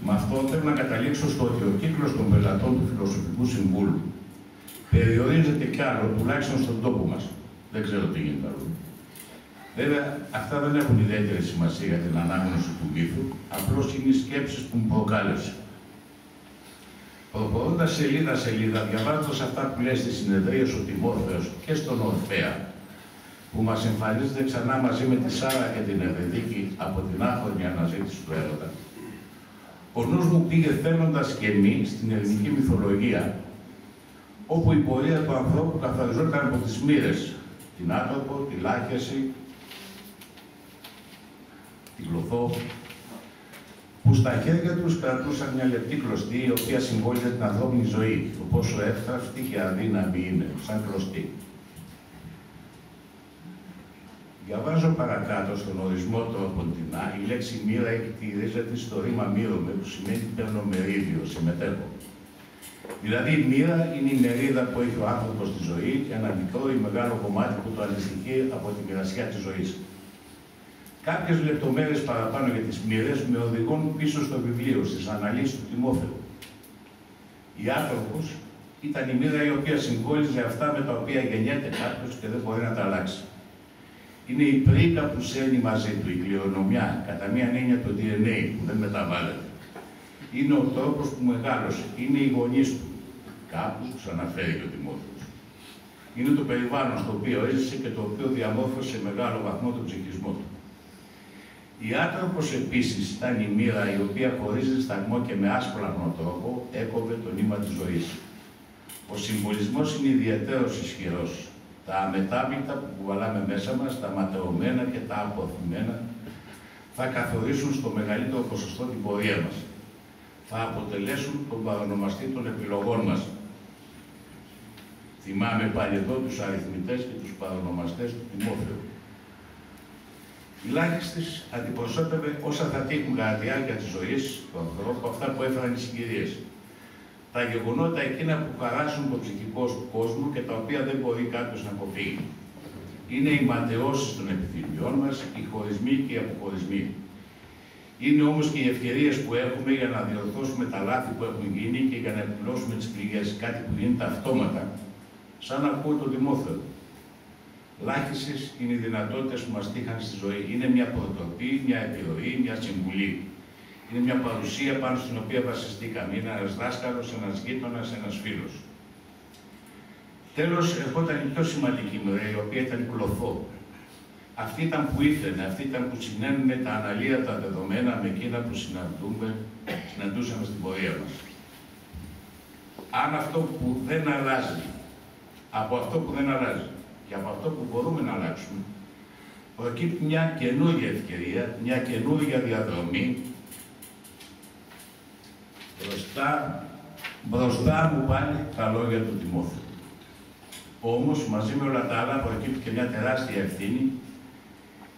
Με αυτό θέλω να καταλήξω στο ότι ο κύκλος των πελατών του Φιλοσοφικού Συμβούλου περιορίζεται κι άλλο, τουλάχιστον στον τόπο μας. Δεν ξέρω τι γίνεται αλλού. Βέβαια, αυτά δεν έχουν ιδιαίτερη σημασία για την ανάγνωση του μύθου, απλώς είναι οι σκέψεις που μου προκάλεσε. Προχωρώντας σελίδα-σελίδα, διαβάζοντας αυτά που λέει στη συνεδρία ο Τιμόθεος και στον Ορφέα, που μας εμφανίζεται ξανά μαζί με τη Σάρα και την Ευεδίκη από την άχρονη αναζήτηση του έρωτα, ο νους μου πήγε θέλοντας και μη στην ελληνική μυθολογία, όπου η πορεία του ανθρώπου καθαριζόταν από τις μοίρες, την άνθρωπο, τη λάχιαση, την κλωθό, που στα χέρια τους κρατούσαν μια λεπτή κλωστή, η οποία συμβόλιζε την ανθρώπινη ζωή, το πόσο εύθραυστη και αδύναμη είναι, σαν κλωστή. Διαβάζω παρακάτω στον ορισμό του Αποντινά, η λέξη μοίρα εκτηρίζεται στο ρήμα μύρωμε, που σημαίνει παίρνω μερίδιο, συμμετέχω. Δηλαδή η μοίρα είναι η μερίδα που έχει ο άνθρωπος στη ζωή και ένα μικρό ή μεγάλο κομμάτι που το αντιστοιχεί από τη μοιρασιά της ζωής. Κάποιες λεπτομέρειες παραπάνω για τις μοίρες με οδηγούν πίσω στο βιβλίο, στις αναλύσεις του Τιμόθεου. Η άνθρωπος ήταν η μοίρα η οποία συμβόλιζε αυτά με τα οποία γεννιέται κάποιος και δεν μπορεί να τα αλλάξει. Είναι η πρίκα που σέρνει μαζί του, η κληρονομιά, κατά μία έννοια το DNA που δεν μεταβάλλεται. Είναι ο τρόπος που μεγάλωσε, είναι οι γονείς του. Κάπου τους αναφέρει και ο Τιμόθεος. Είναι το περιβάλλον στο οποίο έζησε και το οποίο διαμόρφωσε σε μεγάλο βαθμό τον ψυχισμό του. Η άνθρωπος επίσης ήταν η μοίρα η οποία χωρίς δισταγμό και με άσπλαχνο τρόπο έκοβε το νήμα της ζωής. Ο συμβολισμός είναι ιδιαίτερος ισχυρός. Τα αμετάπλητα που κουβαλάμε μέσα μας, τα ματαιωμένα και τα αποθυμένα, θα καθορίσουν στο μεγαλύτερο ποσοστό την πορεία μας. Θα αποτελέσουν τον παρονομαστή των επιλογών μας. Θυμάμαι πάλι εδώ τους αριθμητές και τους παρονομαστές του Τιμόθεου. Η λάχιστης αντιπροσώπευε όσα θα τύχουν κατά τη διάρκεια της ζωής του ανθρώπου, αυτά που έφεραν οι συγκυρίες. Τα γεγονότα εκείνα που χαράσουν το ψυχικό του κόσμο και τα οποία δεν μπορεί κάποιος να αποφύγει. Είναι οι ματαιώσεις των επιθυμιών μας, οι χωρισμοί και οι αποχωρισμοί. Είναι όμως και οι ευκαιρίες που έχουμε για να διορθώσουμε τα λάθη που έχουν γίνει και για να εκπληρώσουμε τις πληγές, κάτι που γίνεται αυτόματα, σαν να ακούω τον Τιμόθεο. Λάχιστες είναι οι δυνατότητες που μας τύχαν στη ζωή. Είναι μια προτροπή, μια επιρροή, μια συμβουλή. Είναι μια παρουσία πάνω στην οποία βασιστήκαμε. Είναι ένας δάσκαλος, ένας γείτονας, ένας φίλος. Τέλος, ερχόταν η πιο σημαντική μέρα, η οποία ήταν η κλωθό. Αυτή ήταν που ήθελε, αυτή ήταν που συνένουμε τα αναλύατα δεδομένα με εκείνα που συναντούσαμε στην πορεία μας. Αν αυτό που δεν αλλάζει, από αυτό που δεν αλλάζει και από αυτό που μπορούμε να αλλάξουμε, προκύπτει μια καινούργια ευκαιρία, μια καινούργια διαδρομή μπροστά μου πάλι τα λόγια του Τιμόθεου. Όμως, μαζί με όλα τα άλλα, προκύπτει και μια τεράστια ευθύνη,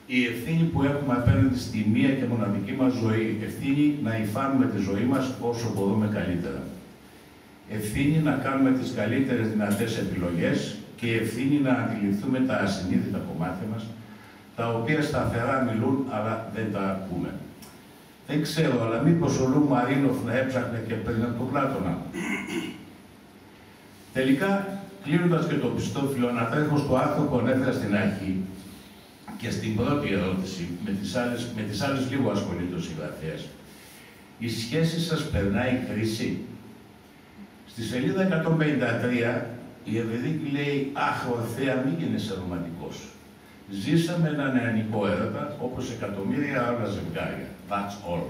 η ευθύνη που έχουμε απέναντι στη μία και μοναδική μας ζωή, ευθύνη να υφάνουμε τη ζωή μας όσο μπορούμε καλύτερα. Ευθύνη να κάνουμε τις καλύτερες δυνατές επιλογές και ευθύνη να αντιληφθούμε τα ασυνείδητα κομμάτια μας, τα οποία σταθερά μιλούν, αλλά δεν τα ακούμε. Δεν ξέρω, αλλά μήπως ο Λου Μαρίνοφ να έψαχνε και πριν από τον Πλάτωνα. Τελικά, κλείνοντας και το πιστόφυλλο, ανατρέχω στο άρθρο που ανέφερα στην αρχή και στην πρώτη ερώτηση, με τις άλλες λίγο ασχολείται ο συγγραφέας. Η σχέση σας περνάει κρίση. Στη σελίδα 153, η Ευεδίκη λέει «Αχ, Ορφέα, μην γίνεσαι ρομαντικός. Ζήσαμε έναν νεανικό έρωτα, όπως εκατομμύρια άλλα ζευγάρια. That's all».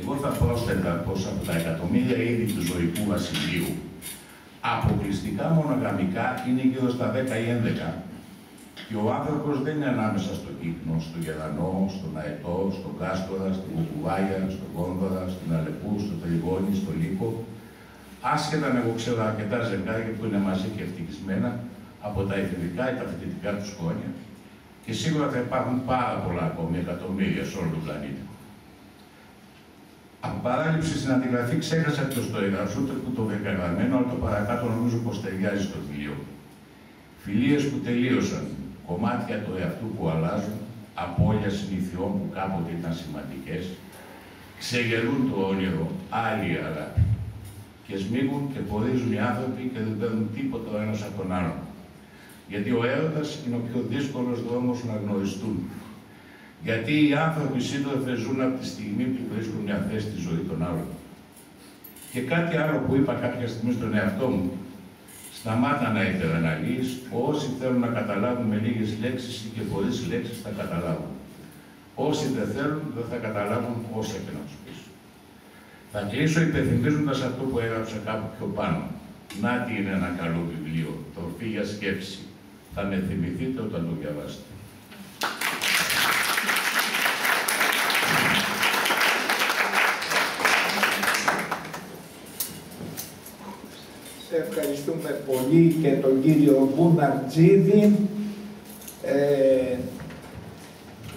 Εγώ θα πρόσθετα πως από τα εκατομμύρια είδη του ζωικού βασιλείου, αποκλειστικά μονογαμικά είναι γύρω στα 10 ή 11 και ο άνθρωπος δεν είναι ανάμεσα στον Κύκνο, στον Γερανό, στον Αετό, στον Κάστορα, στην Κουκουβάγια, στον Κόνδωρα, στην Αλεπού, στο Τριγώνη, στο Λύκο. Άσχετα αν εγώ ξέρω αρκετά ζευγάρια που είναι μαζί και ευτυχισμένα από τα εφηβικά ή τα φοιτητικά τους χρόνια και σίγουρα θα υπάρχουν πάρα πολλά ακόμη εκατομμύρια σε όλο τον πλανήτη. Από παράληψη στην αντιγραφή ξέχασα ποιος το έγραψε, ούτε που το βρήκα γραμμένο, αλλά το παρακάτω νομίζω πως ταιριάζει στο βιβλίο. Φιλίες που τελείωσαν, κομμάτια του εαυτού που αλλάζουν, απώλεια συνηθιών που κάποτε ήταν σημαντικές, ξεγελούν το όνειρο, άλλη αγάπη. Και σμίγουν και πορίζουν οι άνθρωποι και δεν παίρνουν τίποτα ο ένας από τον άλλον. Γιατί ο έρωτας είναι ο πιο δύσκολος δρόμος να γνωριστούν. Γιατί οι άνθρωποι σύντροφες ζουν από τη στιγμή που βρίσκουν μια θέση στη ζωή των άλλων. Και κάτι άλλο που είπα κάποια στιγμή στον εαυτό μου, σταμάτα να υπεραναλύεις, όσοι θέλουν να καταλάβουν με λίγες λέξεις ή και χωρίς λέξεις θα καταλάβουν. Όσοι δεν θέλουν δεν θα καταλάβουν όσα και να τους πεις. Θα κλείσω υπενθυμίζοντας αυτό που έγραψα κάπου πιο πάνω. Να τι είναι ένα καλό βιβλίο, τροφή για σκέψη. Θα με θυμηθείτε όταν το διαβάσετε. Σε ευχαριστούμε πολύ και τον κύριο Μπουναρτζίδη.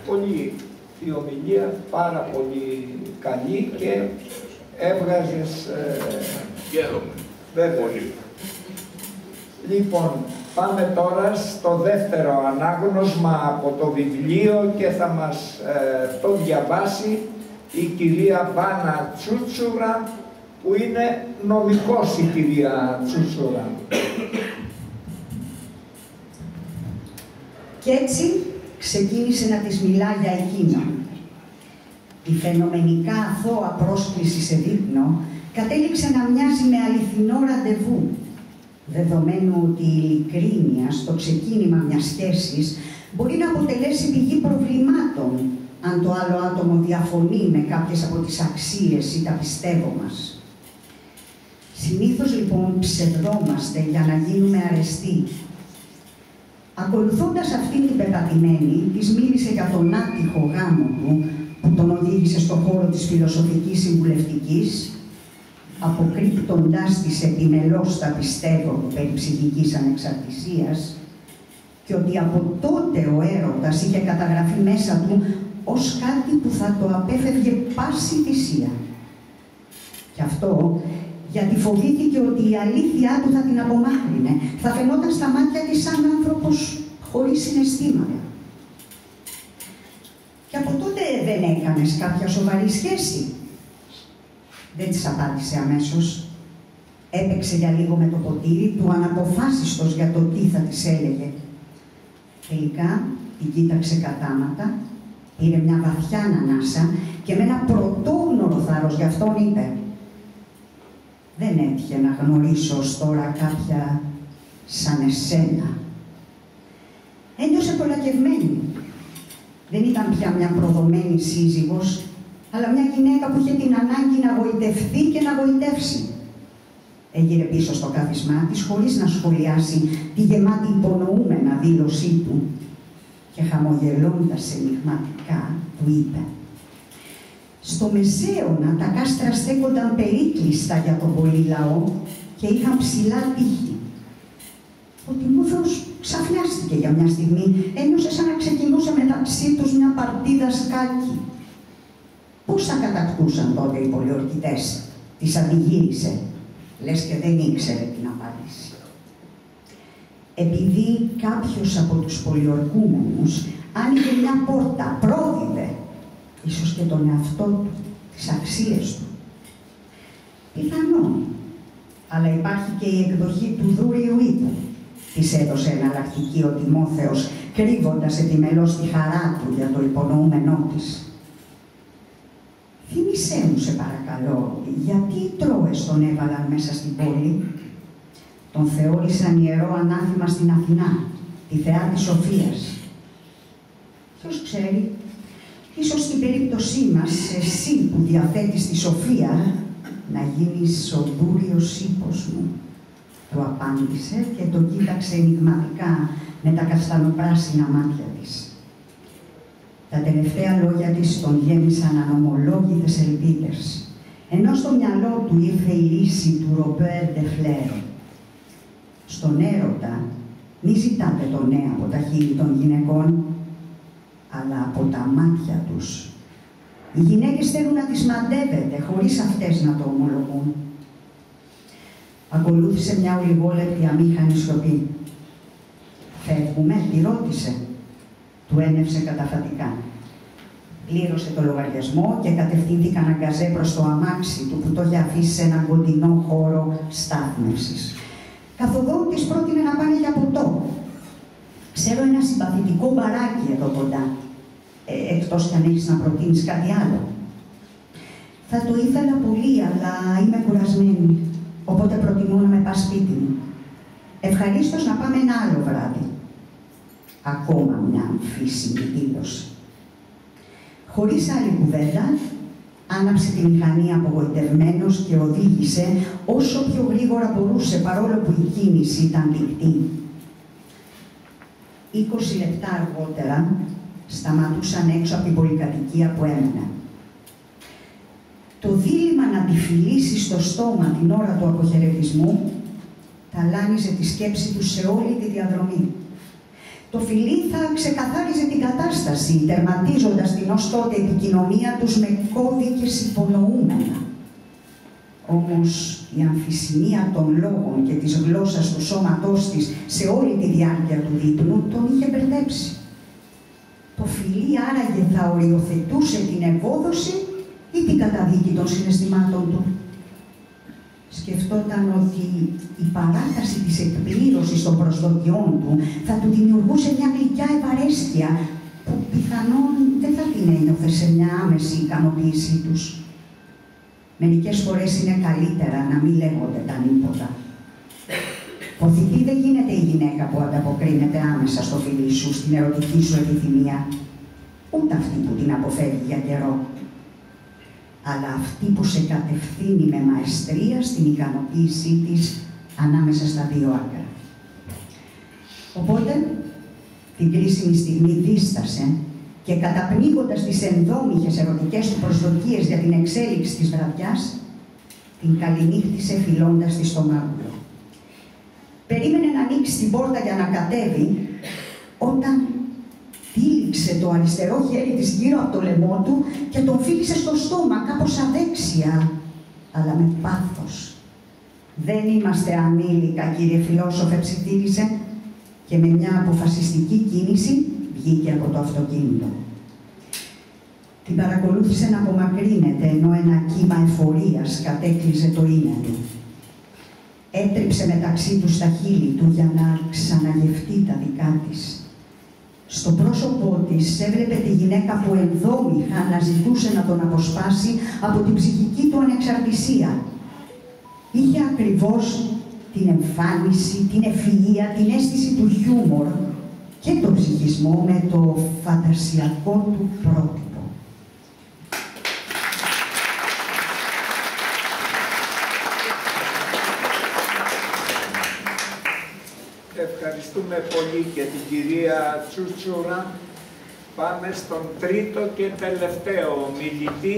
Πολύ η ομιλία, πάρα πολύ καλή και έβγαζες... Χαίρομαι. Βέβαια. Πολύ. Λοιπόν, Πάμε τώρα στο δεύτερο ανάγνωσμα από το βιβλίο και θα μας το διαβάσει η κυρία Βάνα Τσούτσουρα, που είναι νομικός η κυρία Τσούτσουρα. Κι έτσι ξεκίνησε να της μιλά για εκείνο. Η φαινομενικά αθώα πρόσκληση σε δείπνο κατέληξε να μοιάζει με αληθινό ραντεβού, δεδομένου ότι η ειλικρίνεια στο ξεκίνημα μιας σχέσης μπορεί να αποτελέσει πηγή προβλημάτων αν το άλλο άτομο διαφωνεί με κάποιες από τις αξίες ή τα πιστεύω μας. Συνήθως λοιπόν ψευδόμαστε για να γίνουμε αρεστοί. Ακολουθώντας αυτήν την πεπατημένη, της μίλησε για τον άτυχο γάμο του που τον οδήγησε στον χώρο της φιλοσοφικής συμβουλευτικής, αποκρύπτοντάς της επιμελώς τα πιστεύω περί ψυχικής ανεξαρτησίας, και ότι από τότε ο έρωτας είχε καταγραφεί μέσα του ως κάτι που θα το απέφευγε πάση θυσία. Γι' αυτό, γιατί φοβήθηκε ότι η αλήθειά του θα την απομάκρυνε, θα φαινόταν στα μάτια της σαν άνθρωπος χωρίς συναισθήματα. Και από τότε δεν έκανες κάποια σοβαρή σχέση? Δεν της απάντησε αμέσως. Έπαιξε για λίγο με το ποτήρι του, αναποφάσιστος για το τι θα της έλεγε. Τελικά την κοίταξε κατάματα, πήρε μια βαθιά ανάσα και με ένα πρωτόγνωρο θάρρος γι' αυτόν είπε: «Δεν έτυχε να γνωρίσω ως τώρα κάποια σαν εσένα». Ένιωσε κολακευμένη. Δεν ήταν πια μια προδομένη σύζυγος, αλλά μια γυναίκα που είχε την ανάγκη να γοητευτεί και να γοητεύσει. Έγειρε πίσω στο κάθισμά της, χωρίς να σχολιάσει τη γεμάτη υπονοούμενα δήλωσή του, και χαμογελώντας ενιγματικά του είπε: «Στο Μεσαίωνα τα κάστρα στέκονταν περίκλειστα για τον πολύ λαό και είχαν ψηλά τείχη. Ο Τιμόθεος ξαφνιάστηκε για μια στιγμή, ένιωσε σαν να ξεκινούσε μεταξύ τους μια παρτίδα σκάκι. Πώς θα κατακτούσαν τότε οι πολιορκητές?» Της αντιγύρισε, λες και δεν ήξερε την απάντηση. Επειδή κάποιος από τους πολιορκούμενους άνοιγε μια πόρτα, πρόδιδε, ίσως και τον εαυτό του, τις αξίες του. Πιθανόν, αλλά υπάρχει και η εκδοχή του Δούριου Ήτου. Της έδωσε εναλλακτική ο Τιμόθεος, κρύβοντας επιμελώς τη χαρά του για το υπονοούμενό της. «Θύμισέ μου, σε παρακαλώ, γιατί οι Τρώες τον έβαλαν μέσα στην πόλη?» «Τον θεώρησαν ιερό ανάθημα στην Αθηνά, τη θεά της Σοφίας». «Ποιος ξέρει, ίσως στην περίπτωσή μας, εσύ που διαθέτεις τη Σοφία, να γίνεις ο Δούριος ύπος μου», του απάντησε και το κοίταξε ενιγματικά με τα καστανοπράσινα μάτια της. Τα τελευταία λόγια της τον γέμισαν ανομολόγητες ελπίδες, ενώ στο μυαλό του ήρθε η ρίση του Ρομπέρ ντε Φλέρο. Στον έρωτα μη ζητάτε το ναι από τα χείλη των γυναικών, αλλά από τα μάτια τους. Οι γυναίκες θέλουν να τις μαντεύετε, χωρίς αυτές να το ομολογούν. Ακολούθησε μια ολιγόλεπτη αμήχανη σιωπή. «Φεύγουμε?» τη ρώτησε. Του ένευσε καταφατικά. Πλήρωσε το λογαριασμό και κατευθύνθηκαν αγκαζέ προς το αμάξι του που το είχε αφήσει σε έναν κοντινό χώρο στάθμευσης. Καθοδόν της πρότεινε να πάνε για ποτό. «Ξέρω ένα συμπαθητικό μπαράκι εδώ κοντά, εκτός κι αν έχεις να προτείνεις κάτι άλλο». «Θα το ήθελα πολύ, αλλά είμαι κουρασμένη, οπότε προτιμώ να με πας σπίτι μου. Ευχαρίστως να πάμε ένα άλλο βράδυ». Ακόμα μια αμφίσιμη δήλωση. Χωρίς άλλη κουβέντα, άναψε τη μηχανή απογοητευμένος και οδήγησε όσο πιο γρήγορα μπορούσε, παρόλο που η κίνηση ήταν λικτή. 20 λεπτά αργότερα σταματούσαν έξω από την πολυκατοικία που έμενε. Το δίλημμα να τη φιλήσει στο στόμα την ώρα του αποχαιρετισμού ταλάνιζε τη σκέψη του σε όλη τη διαδρομή. Το φιλί θα ξεκαθάριζε την κατάσταση, τερματίζοντας την ως τότε επικοινωνία τους με κώδικες υπονοούμενα. Όμως η αμφισημία των λόγων και της γλώσσας του σώματός της σε όλη τη διάρκεια του δείπνου τον είχε μπερδέψει. Το φιλί άραγε θα οριοθετούσε την ευόδοση ή την καταδίκη των συναισθημάτων του. Σκεφτόταν ότι η παράταση της εκπλήρωσης των προσδοκιών του θα του δημιουργούσε μια γλυκιά ευαρέσκεια που πιθανόν δεν θα την ένιωθε σε μια άμεση ικανοποίησή τους. Μερικές φορές είναι καλύτερα να μην λέγονται τα νύποτα. Ποθητή δεν γίνεται η γυναίκα που ανταποκρίνεται άμεσα στο φιλί σου, στην ερωτική σου επιθυμία, ούτε αυτή που την αποφεύγει για καιρό, αλλά αυτή που σε κατευθύνει με μαεστρία στην ικανοποίησή της ανάμεσα στα δύο άκρα. Οπότε, την κρίσιμη στιγμή δίστασε και καταπνίγοντας τις ενδόμηχες ερωτικές του προσδοκίες για την εξέλιξη της βραδιάς, την καληνύχτησε φιλώντας τη στο μάγουλο. Περίμενε να ανοίξει την πόρτα για να κατέβει, όταν τύλιξε το αριστερό χέρι της γύρω από το λαιμό του και τον φίλησε στο στόμα, κάπως αδέξια, αλλά με πάθος. «Δεν είμαστε ανήλικα, κύριε φιλόσοφε», ψιθύρισε και με μια αποφασιστική κίνηση βγήκε από το αυτοκίνητο. Την παρακολούθησε να απομακρύνεται, ενώ ένα κύμα εφορίας κατέκλυζε το είναι του. Έτριψε μεταξύ τους τα χείλη του για να ξαναγευτεί τα δικά της. Στο πρόσωπό της έβλεπε τη γυναίκα που ενδόμηχα αναζητούσε να τον αποσπάσει από την ψυχική του ανεξαρτησία. Είχε ακριβώς την εμφάνιση, την ευφυΐα, την αίσθηση του χιούμορ και τον ψυχισμό με το φαντασιακό του πρότυπο. Ευχαριστούμε πολύ και την κυρία Τσούτσουρα. Πάμε στον τρίτο και τελευταίο μιλητή,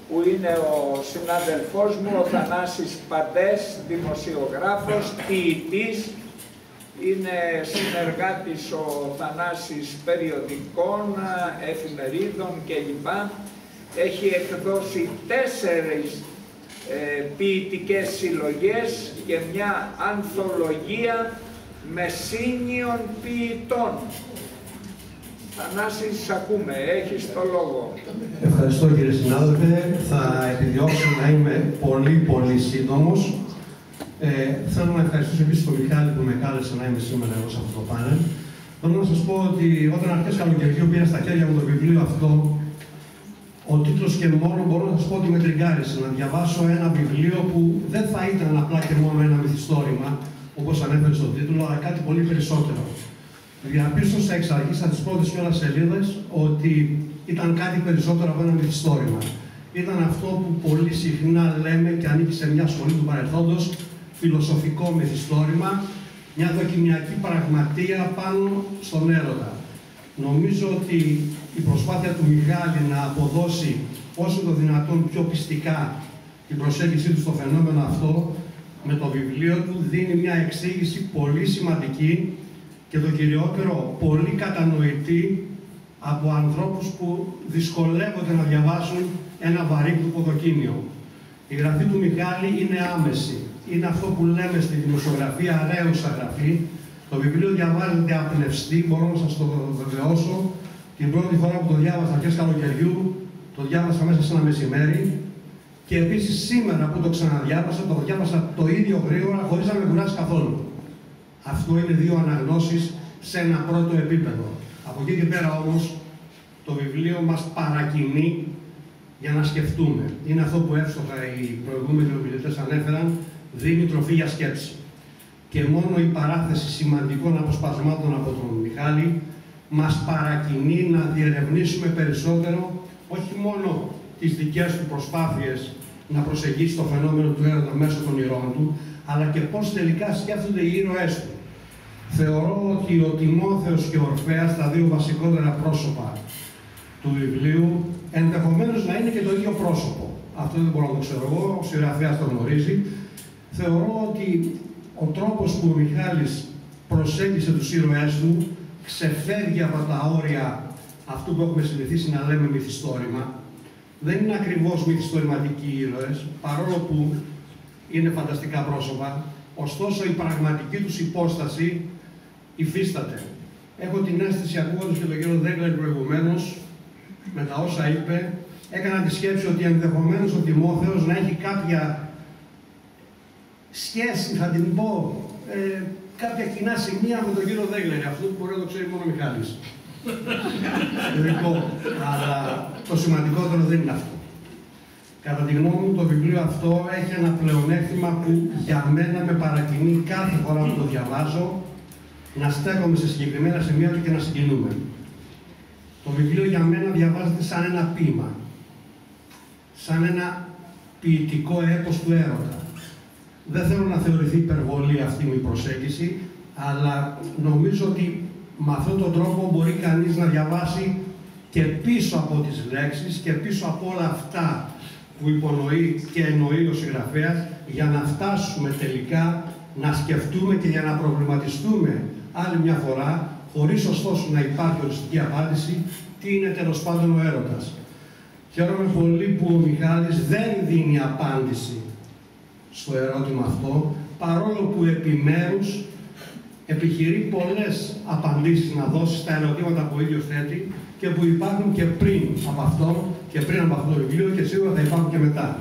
που είναι ο συνάδελφός μου, ο Θανάσης Παντές, δημοσιογράφος, ποιητής. Είναι συνεργάτης ο Θανάσης περιοδικών, εφημερίδων κλπ. Έχει εκδώσει 4 ποιητικές συλλογές και μια ανθολογία μεσήνιων ποιητών. Θανάση, σ' ακούμε, έχεις το λόγο. Ευχαριστώ κύριε συνάδελφε. Θα επιδιώξω να είμαι πολύ σύντομος. Θέλω να ευχαριστήσω επίσης τον Μιχάλη που με κάλεσε να είμαι σήμερα εδώ σε αυτό το πάνελ. Θέλω να σας πω ότι όταν αρχές καλοκαιριού πήρα στα χέρια μου το βιβλίο αυτό, ο τίτλος και μόνο μπορώ να σας πω ότι με τριγκάρισε να διαβάσω ένα βιβλίο που δεν θα ήταν απλά και μόνο ένα μυθιστόρημα, όπως ανέφερε στον τίτλο, αλλά κάτι πολύ περισσότερο. Διαπίστωσα εξ αρχής από τις πρώτες κιόλας σελίδες ότι ήταν κάτι περισσότερο από ένα μυθιστόρημα. Ήταν αυτό που πολύ συχνά λέμε και ανήκει σε μια σχολή του παρελθόντος, φιλοσοφικό μυθιστόρημα, μια δοκιμιακή πραγματεία πάνω στον έρωτα. Νομίζω ότι η προσπάθεια του Μιχάλη να αποδώσει όσο το δυνατόν πιο πιστικά την προσέγγιση του στο φαινόμενο αυτό, με το βιβλίο του δίνει μια εξήγηση πολύ σημαντική και το κυριότερο, πολύ κατανοητή από ανθρώπους που δυσκολεύονται να διαβάσουν ένα βαρύγδουπο δοκίμιο. Η γραφή του Μιχάλη είναι άμεση. Είναι αυτό που λέμε στη δημοσιογραφία αρέουσα γραφή. Το βιβλίο διαβάζεται απνευστή, μπορώ να σας το βεβαιώσω. Την πρώτη φορά που το διάβασα αρχές καλοκαιριού, το διάβασα μέσα σε ένα μεσημέρι. Και επίσης σήμερα που το ξαναδιάβασα, το διάβασα το ίδιο γρήγορα, χωρίς να με κουράσει καθόλου. Αυτό είναι 2 αναγνώσεις σε ένα πρώτο επίπεδο. Από εκεί και πέρα όμως, το βιβλίο μας παρακινεί για να σκεφτούμε. Είναι αυτό που εύστοχα οι προηγούμενοι ομιλητές ανέφεραν, δίνει τροφή για σκέψη. Και μόνο η παράθεση σημαντικών αποσπασμάτων από τον Μιχάλη μας παρακινεί να διερευνήσουμε περισσότερο, όχι μόνο τις δικές του προσπάθειες να προσεγγίσει το φαινόμενο του έρωτα μέσω των ηρώων του, αλλά και πώς τελικά σκέφτονται οι ήρωές του. Θεωρώ ότι ο Τιμόθεος και ο Ορφέας, τα 2 βασικότερα πρόσωπα του βιβλίου, ενδεχομένως να είναι και το ίδιο πρόσωπο. Αυτό δεν μπορώ να το ξέρω εγώ, ο συγγραφέας το γνωρίζει. Θεωρώ ότι ο τρόπος που ο Μιχάλης προσέγγισε τους ήρωές του ξεφεύγει από τα όρια αυτού που έχουμε συνηθίσει να λέμε μυθιστόρημα. Δεν είναι ακριβώς μυθιστορηματικοί ήρωες, παρόλο που είναι φανταστικά πρόσωπα, ωστόσο η πραγματική τους υπόσταση υφίσταται. Έχω την αίσθηση, ακούγοντας και τον κύριο Δέγκλερ προηγουμένως, με τα όσα είπε, έκανα τη σκέψη ότι ενδεχομένως ο Τιμόθεος να έχει κάποια σχέση, θα την πω, κάποια κοινά σημεία με τον κύριο Δέγκλερ. Αυτό που μπορεί να το ξέρει μόνο ο Μιχάλης. Αλλά το σημαντικότερο δεν είναι αυτό. Κατά τη γνώμη μου, το βιβλίο αυτό έχει ένα πλεονέκτημα που για μένα με παρακινεί κάθε φορά που το διαβάζω να στέκομαι σε συγκεκριμένα σημεία και να συγκινούμε. Το βιβλίο για μένα διαβάζεται σαν ένα ποίημα. Σαν ένα ποιητικό έπος του έρωτα. Δεν θέλω να θεωρηθεί υπερβολή αυτή η προσέγγιση, αλλά νομίζω ότι με αυτόν τον τρόπο μπορεί κανείς να διαβάσει και πίσω από τις λέξεις και πίσω από όλα αυτά που υπονοεί και εννοεί ο συγγραφέας, για να φτάσουμε τελικά να σκεφτούμε και για να προβληματιστούμε άλλη μια φορά, χωρίς ωστόσο να υπάρχει οριστική απάντηση, τι είναι τέλος πάντων ο έρωτας. Χαίρομαι πολύ που ο Μιχάλης δεν δίνει απάντηση στο ερώτημα αυτό, παρόλο που επιμέρους επιχειρεί πολλές απαντήσεις να δώσει στα ερωτήματα που ο ίδιος θέτει και που υπάρχουν και πριν από αυτό και πριν από αυτό το βιβλίο και σίγουρα θα υπάρχουν και μετά.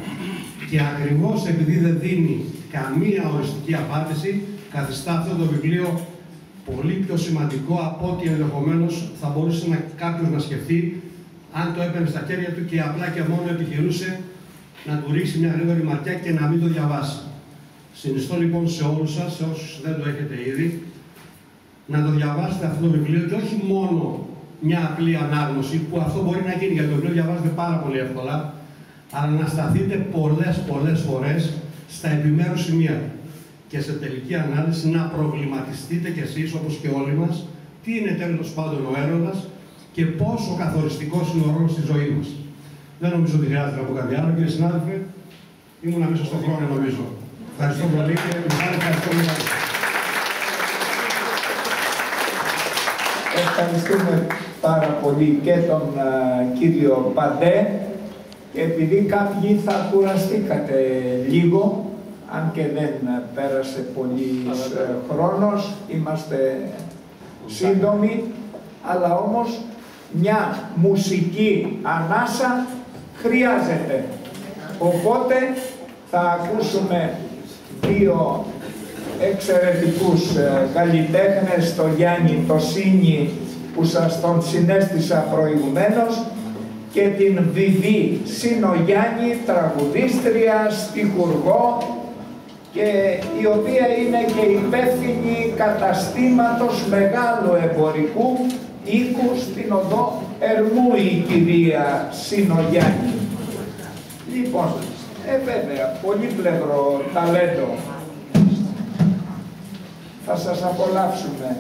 Και ακριβώς επειδή δεν δίνει καμία οριστική απάντηση, καθιστά αυτό το βιβλίο πολύ πιο σημαντικό από ό,τι ενδεχομένως θα μπορούσε κάποιος να σκεφτεί αν το έπαιρνε στα χέρια του και απλά και μόνο επιχειρούσε να του ρίξει μια γρήγορη ματιά και να μην το διαβάσει. Συνιστώ λοιπόν σε όλους σας, σε όσους δεν το έχετε ήδη, να το διαβάσετε αυτό το βιβλίο και όχι μόνο μια απλή ανάγνωση, που αυτό μπορεί να γίνει, γιατί το βιβλίο διαβάζετε πάρα πολύ εύκολα, αλλά να σταθείτε πολλές φορές στα επιμέρους σημεία του. Και σε τελική ανάλυση να προβληματιστείτε κι εσείς, όπως και όλοι μας, τι είναι τέλος πάντων ο έρωτας και πόσο καθοριστικός είναι ο ρόλος στη ζωή μας. Δεν νομίζω ότι χρειάζεται να πω κάτι άλλο, κύριε συνάδελφε. Ήμουν μέσα στον χρόνο, νομίζω. Ευχαριστώ πολύ και ευχαριστώ πολύ. Ευχαριστούμε πάρα πολύ και τον κύριο Παντέ. Επειδή κάποιοι θα κουραστήκατε λίγο, αν και δεν πέρασε πολύ χρόνος, είμαστε σύντομοι, αλλά όμως μια μουσική ανάσα χρειάζεται. Οπότε θα ακούσουμε δύο εξαιρετικούς καλλιτέχνες, το Γιάννη Τοσίνη που σας τον συνέστησα προηγουμένως και την Βιβί Σινογιάννη, τραγουδίστρια, στιχουργό και η οποία είναι και υπεύθυνη καταστήματος μεγάλου εμπορικού οίκου στην οδό Ερμού, η κυρία Σινογιάννη. Λοιπόν, βέβαια, πολύπλευρο ταλέντο. Θα σας απολαύσουμε.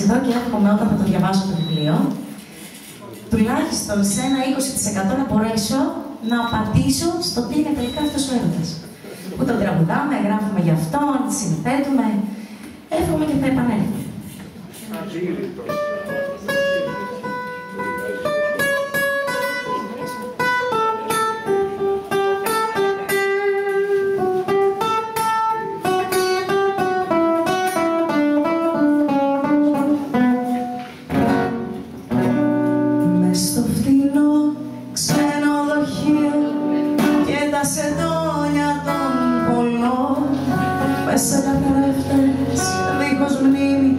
εδώ και εύχομαι όταν θα το διαβάσω το βιβλίο, τουλάχιστον σε ένα 20% να μπορέσω να απαντήσω στο τι είναι τελικά αυτός ο έρωτας. Που τον τραγουδάμε, γράφουμε γι' αυτόν, συνθέτουμε. Εύχομαι και θα επανέλθω. Μες στο φτηνό ξενοδοχείο και τα σεντόνια των πολλών, μέσα καθρέφτες δίχως μνήμη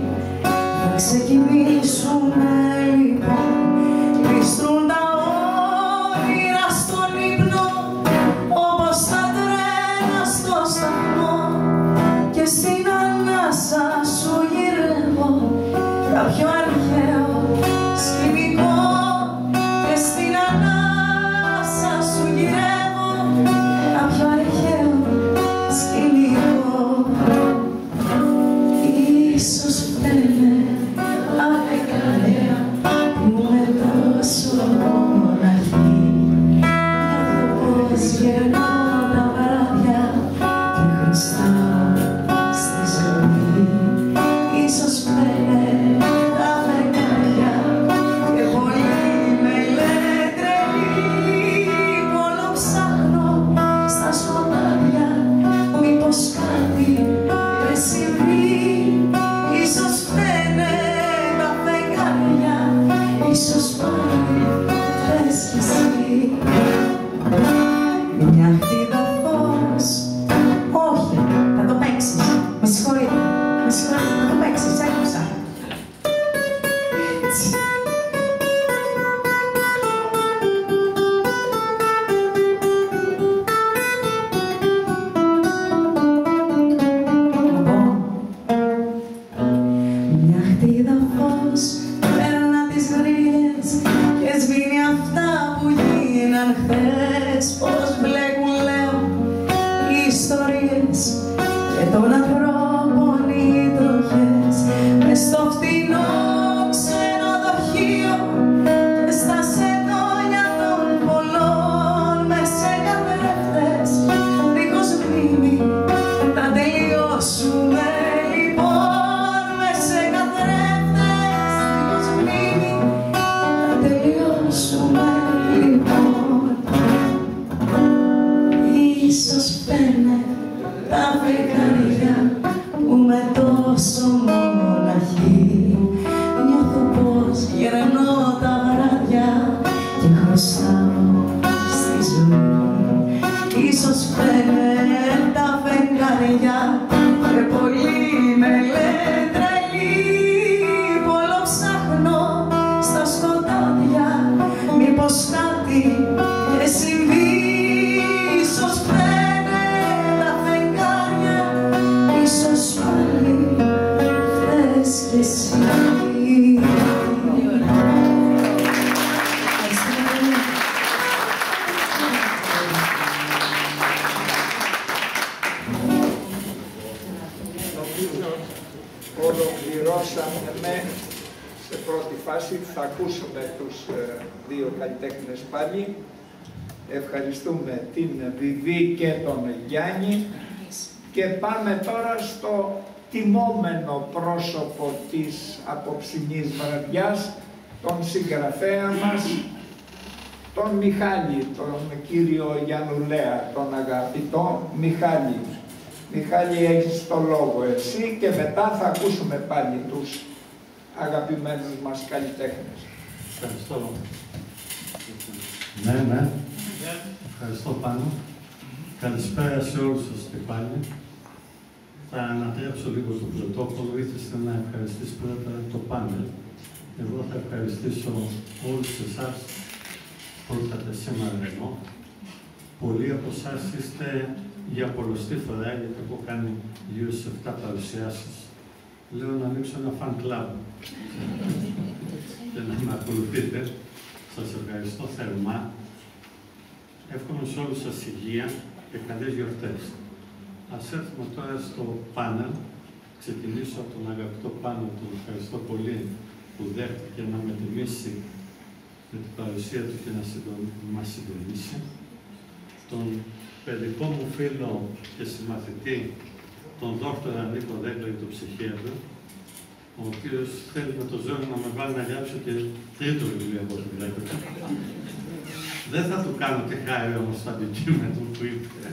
θα ξεκινήσουμε λοιπόν. Κλειστρούν τα όνειρα στον ύπνο όπως τα τρένα στο σταθμό και στην ανάσα σου γυρεύω κάποιο αρχαίο σκηνικό και στην ανάσα σου γυρεύω κάποιο αρχαίο σκηνικό. Ίσως φταίνε αφεκάρια που με τόσο μοναχή, νιώθω πως γερνώ τα βράδια και χρωστάω στη ζωή. Ίσως φταίνε τα φεγγάρια και πολύ με λένε τρελή, μόνο ψάχνω στα σκοτάδια μήπως κάτι δεν συμβεί. Ίσως φταίνε τα φεγγάρια, ίσως πάλι θες κι εσύ. Μια χτίδα φως, όχι, θα το παίξεις, με συγχωρείτε, θα το παίξεις, έκοψα. Μια χτίδα φως παίρνα τις γρίλες και σβήνει αυτά που γίναν χθες. Πως μπλέκουν λέω οι ιστορίες και των ανθρώπων οι τροχές μες στο φτηνό ξενοδοχείο και στα σεντόνια των πολλών, μες σε καθρέφτες δίχως μνήμη θα τελειώσουμε λοιπόν. Μες σε καθρέφτες δίχως μνήμη θα τελειώσουμε λοιπόν. Ίσως φταίνε τα φεγγάρια που με τόσο μοναχή, νιώθω πως γερνώ τα βράδια και χρωστάω στη ζωή. Ίσως φταίνε τα φεγγάρια και πολύ με λένε τρελή, πολλό ψάχνω στα σκοτάδια μήπως κάτι δεν συμβεί. Ίσως φταίνε τα φεγγάρια, ίσως πάλι θες κι εσύ. Νομίζω ολοκληρώσαμε σε πρώτη φάση. Θα ακούσουμε τους δύο καλλιτέχνες πάλι. Ευχαριστούμε την Βιβί και τον Γιάννη και πάμε τώρα στο τιμόμενο πρόσωπο της απόψινής βραδιάς, τον συγγραφέα μας, τον Μιχάλη, τον κύριο Γιαννουλέα, τον αγαπητό Μιχάλη. Μιχάλη, έχεις το λόγο εσύ και μετά θα ακούσουμε πάλι τους αγαπημένους μας καλλιτέχνες. Ευχαριστώ. Ναι. Ευχαριστώ πάνω. Καλησπέρα σε όλους σας και πάλι. Θα ανατρέψω λίγο στο πρωτόκολλο. Ήθελα να ευχαριστήσω πρώτα το πάνελ. Εγώ θα ευχαριστήσω όλους εσάς που ήρθατε σήμερα εδώ. Πολλοί από εσάς είστε για πολλωστή φορά, γιατί έχω κάνει γύρω σε 7 παρουσιάσεις. Λέω να ανοίξω ένα fan club και να με ακολουθείτε. Σας ευχαριστώ θερμά. Εύχομαι σε όλους σας υγεία και καλές γιορτές. Ας έρθουμε τώρα στο πάνελ ξεκινήσω από τον αγαπητό Πάνο, τον ευχαριστώ πολύ που δέχτηκε να με τιμήσει με την παρουσία του και να μας συντονίσει. Τον παιδικό μου φίλο και συμμαθητή, τον δόκτωρα Νίκο Δέγκλη, τον ψυχίατρο, ο οποίος θέλει με το ζώο να με βάλει να γράψω και τρίτο βιβλίο από ό,τι βλέπετε. Δεν θα του κάνω τη χάρη όμως στα αντικείμενα που είπε.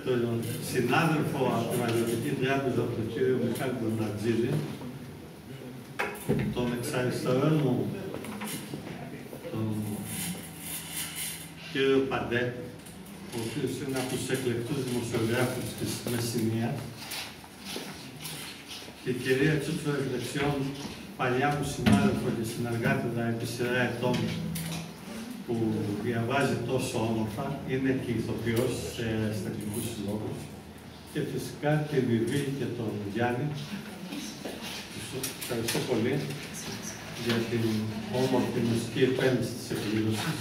Τον συνάδελφο από την Αγροτική Τράπεζα, τον κύριο Μιχάλη Μπρονατζίδη, τον εξαριστερό μου, τον κύριο Παντέ, ο οποίος είναι από τους εκλεκτούς δημοσιογράφους της Μεσσηνίας, και η κυρία Τσούτσο εκ δεξιών, παλιά μου συνάδελφο και συνεργάτη επί σειρά ετών, που διαβάζει τόσο όμορφα, είναι και ηθοποιός σε αισθητικούς συλλόγους, και φυσικά τη Βιβί και τον Γιάννη. Ευχαριστώ πολύ για την όμορφη μουσική επένδυση της εκδήλωσης.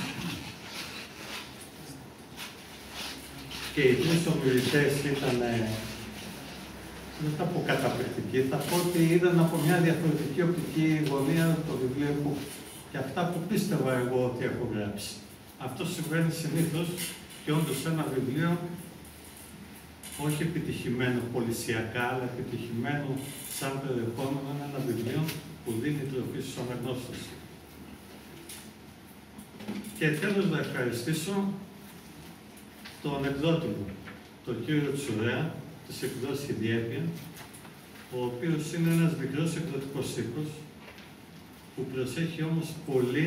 Και οι τρεις ομιλητές ήταν, δεν θα πω καταπληκτικοί, θα πω ότι είδαν από μια διαφορετική οπτική γωνία το βιβλίο που και αυτά που πίστευα εγώ ότι έχω γράψει. Αυτό συμβαίνει συνήθως και όντως ένα βιβλίο όχι επιτυχημένο πολυσιακά, αλλά επιτυχημένο σαν περιεχόμενο, ένα βιβλίο που δίνει τροφή στους αναγνώστες. Και τέλος να ευχαριστήσω τον εκδότη μου, τον κύριο Τσουρέα, της εκδόσης Ιδιέπεια, ο οποίος είναι ένας μικρός εκδοτικός οίκος, που προσέχει όμως πολύ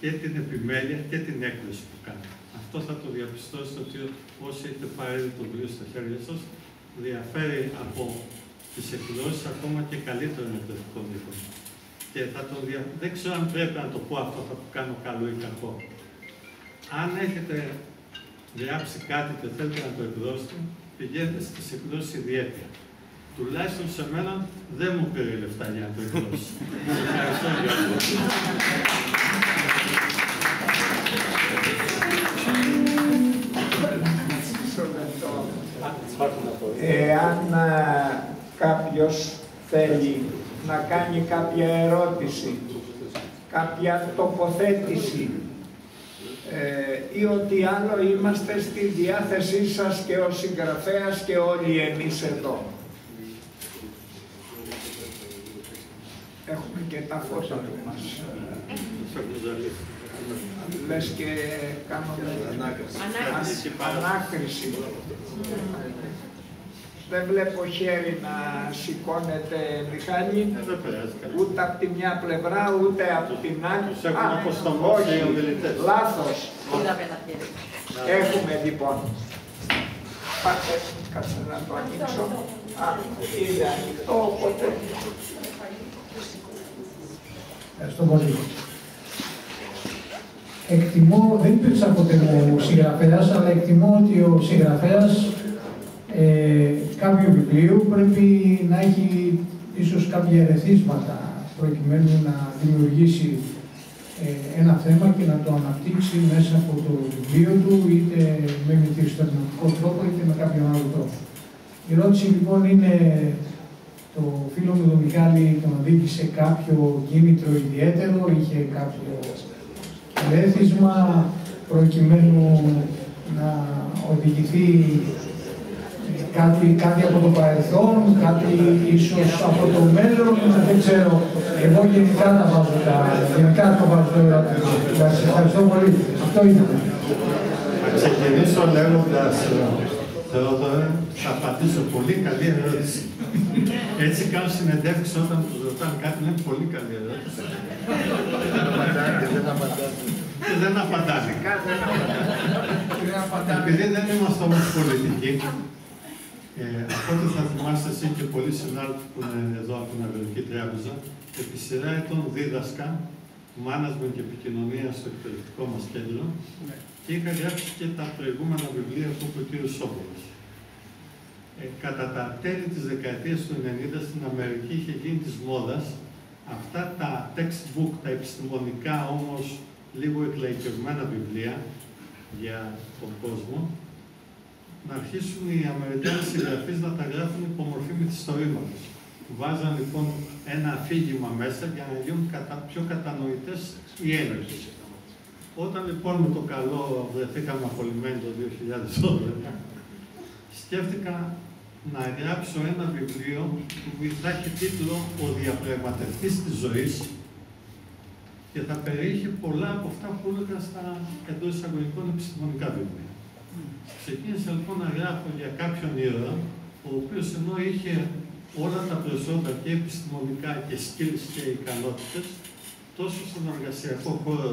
και την επιμέλεια και την έκδοση που κάνει. Αυτό θα το διαπιστώσετε ότι όσοι έχετε πάρει το βιβλίο στα χέρια σας, διαφέρει από τις εκδόσεις ακόμα και καλύτερων εκδοτικών οίκων. Και δεν ξέρω αν πρέπει να το πω αυτό, θα το κάνω καλό ή κακό. Αν έχετε γράψει κάτι και θέλετε να το εκδώσετε, πηγαίνετε στις εκδόσεις Ιδιέπεια. Τουλάχιστον σε μένα δεν μου πήρε λεφτά για να το εκδώσει. Ευχαριστώ για αυτό. Εάν κάποιος θέλει να κάνει κάποια ερώτηση, κάποια τοποθέτηση ή ό,τι άλλο, είμαστε στη διάθεσή σας και ο συγγραφέας και όλοι εμείς εδώ. Έχουμε και τα φώτα του μας. Λες και κάνουμε ανάκριση. Δεν βλέπω χέρι να σηκώνεται, Μιχάλη, ούτε από τη μια πλευρά, ούτε από την άλλη. Όχι, λάθος. Έχουμε λοιπόν. Πάτε, κάτσε να το ανοίξω. Είναι ανοιχτό, οπότε. Ευχαριστώ πολύ. Εκτιμώ, δεν υπήρξα ποτέ μου συγγραφέας, αλλά εκτιμώ ότι ο συγγραφέας κάποιου βιβλίου πρέπει να έχει ίσως κάποια ερεθίσματα προκειμένου να δημιουργήσει ένα θέμα και να το αναπτύξει μέσα από το βιβλίο του, είτε με μυθιστορηματικό τρόπο είτε με κάποιον άλλο τρόπο. Η ερώτηση λοιπόν είναι, το φίλο μου τον Μιχάλη τον οδήγησε κάποιο κίνητρο ιδιαίτερο, είχε κάποιο ερέθισμα προκειμένου να οδηγηθεί κάτι από το παρελθόν, κάτι ίσως από το μέλλον, δεν ξέρω. Εγώ γενικά το βάζω το ερώτημα. Ευχαριστώ πολύ. Αυτό ήταν. Θα ξεκινήσω λέγοντας, Θεόδωρε, θα απαντήσω πολύ καλή ερώτηση. Έτσι κάνουν συνεντεύξεις όταν τους ρωτάνε κάτι, είναι πολύ καλή ερώτηση. Δεν απαντάνε. Επειδή δεν είμαστε όμως πολιτικοί, από ό,τι θα θυμάστε εσύ και πολλοί συνάδελφοι που είναι εδώ από την Αγροτική Τράπεζα, επί σειρά ετών δίδασκα management και επικοινωνία στο εκπαιδευτικό μας κέντρο και είχα γράψει και τα προηγούμενα βιβλία που είπε ο κ. Σόβολος. Κατά τα τέλη της δεκαετίας του 90 στην Αμερική είχε γίνει της μόδας αυτά τα textbook, τα επιστημονικά όμως λίγο εκλαϊκευμένα βιβλία για τον κόσμο, να αρχίσουν οι Αμερικάνοι συγγραφείς να τα γράφουν υπό μορφή μυθιστορήματος. Βάζαν λοιπόν ένα αφήγημα μέσα για να γίνουν πιο κατανοητές οι έννοιες. Όταν λοιπόν με το καλό βρεθήκαμε απολυμμένοι το 2012, σκέφτηκα να γράψω ένα βιβλίο που θα έχει τίτλο «Ο διαπραγματευτής της ζωής» και θα περιείχε πολλά από αυτά που έλεγα στα εντός εισαγωγικών επιστημονικά βιβλία. Ξεκίνησα λοιπόν να γράφω για κάποιον ήρωα, ο οποίος ενώ είχε όλα τα προσόντα και επιστημονικά και skills και ικανότητες, τόσο στον εργασιακό χώρο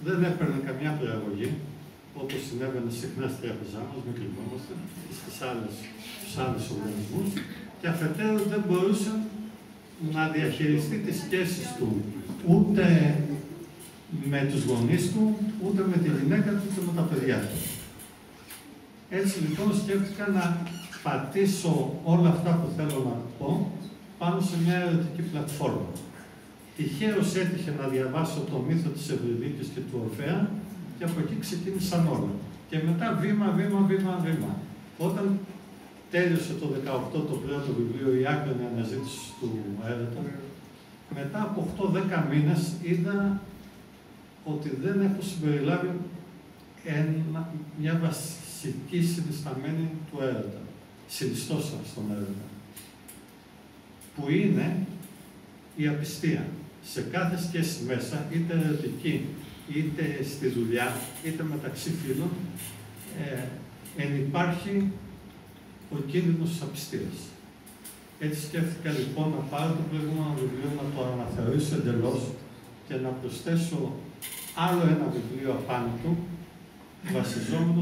δεν έπαιρνε καμιά προαγωγή, όπως συνέβαινε συχνά στη τράπεζά μας, μην κρυβόμαστε, και στους άλλους οργανισμούς, και αφετέρου δεν μπορούσε να διαχειριστεί τις σχέσεις του ούτε με τους γονείς του, ούτε με τη γυναίκα του, ούτε με τα παιδιά του. Έτσι λοιπόν σκέφτηκα να πατήσω όλα αυτά που θέλω να πω πάνω σε μια ερωτική πλατφόρμα. Τυχαίως έτυχε να διαβάσω το μύθο της Ευρυδίκης και του Ορφέα και από εκεί ξεκίνησαν όλα. Και μετά βήμα. Όταν τέλειωσε το 18 το πρώτο βιβλίο, η άκρονη αναζήτηση του έρωτα, μετά από 8-10 μήνες είδα ότι δεν έχω συμπεριλάβει μια βασική συνισταμένη του έρωτα, συνιστόσα στον έρωτα, που είναι η απιστία. Σε κάθε σχέση μέσα, είτε ερωτική, είτε στη δουλειά, είτε μεταξύ φίλων, υπάρχει ο κίνδυνος της απιστίας. Έτσι σκέφτηκα λοιπόν να πάρω το προηγούμενο βιβλίο, να το αναθεωρήσω εντελώς και να προσθέσω άλλο ένα βιβλίο απάνω του, βασιζόμενο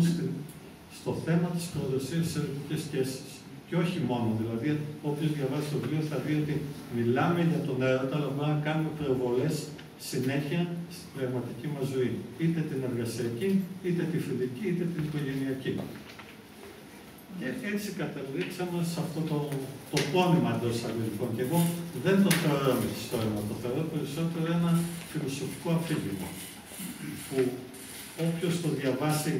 στο θέμα της προδοσίας στις ερωτικές σχέσεις. Και όχι μόνο, δηλαδή, όποιος διαβάζει το βιβλίο θα δει ότι μιλάμε για τον έρωτα, αλλά μπορούμε να κάνουμε προβολές συνέχεια στην πραγματική μας ζωή. Είτε την εργασιακή, είτε τη φιλική, είτε την οικογενειακή. Και έτσι καταλήξαμε σε αυτό το πόνημα εντός εισαγωγικών. Και εγώ δεν το θεωρώ μυθιστόρημα, το θεωρώ περισσότερο ένα φιλοσοφικό αφήγημα. Που όποιος το διαβάσει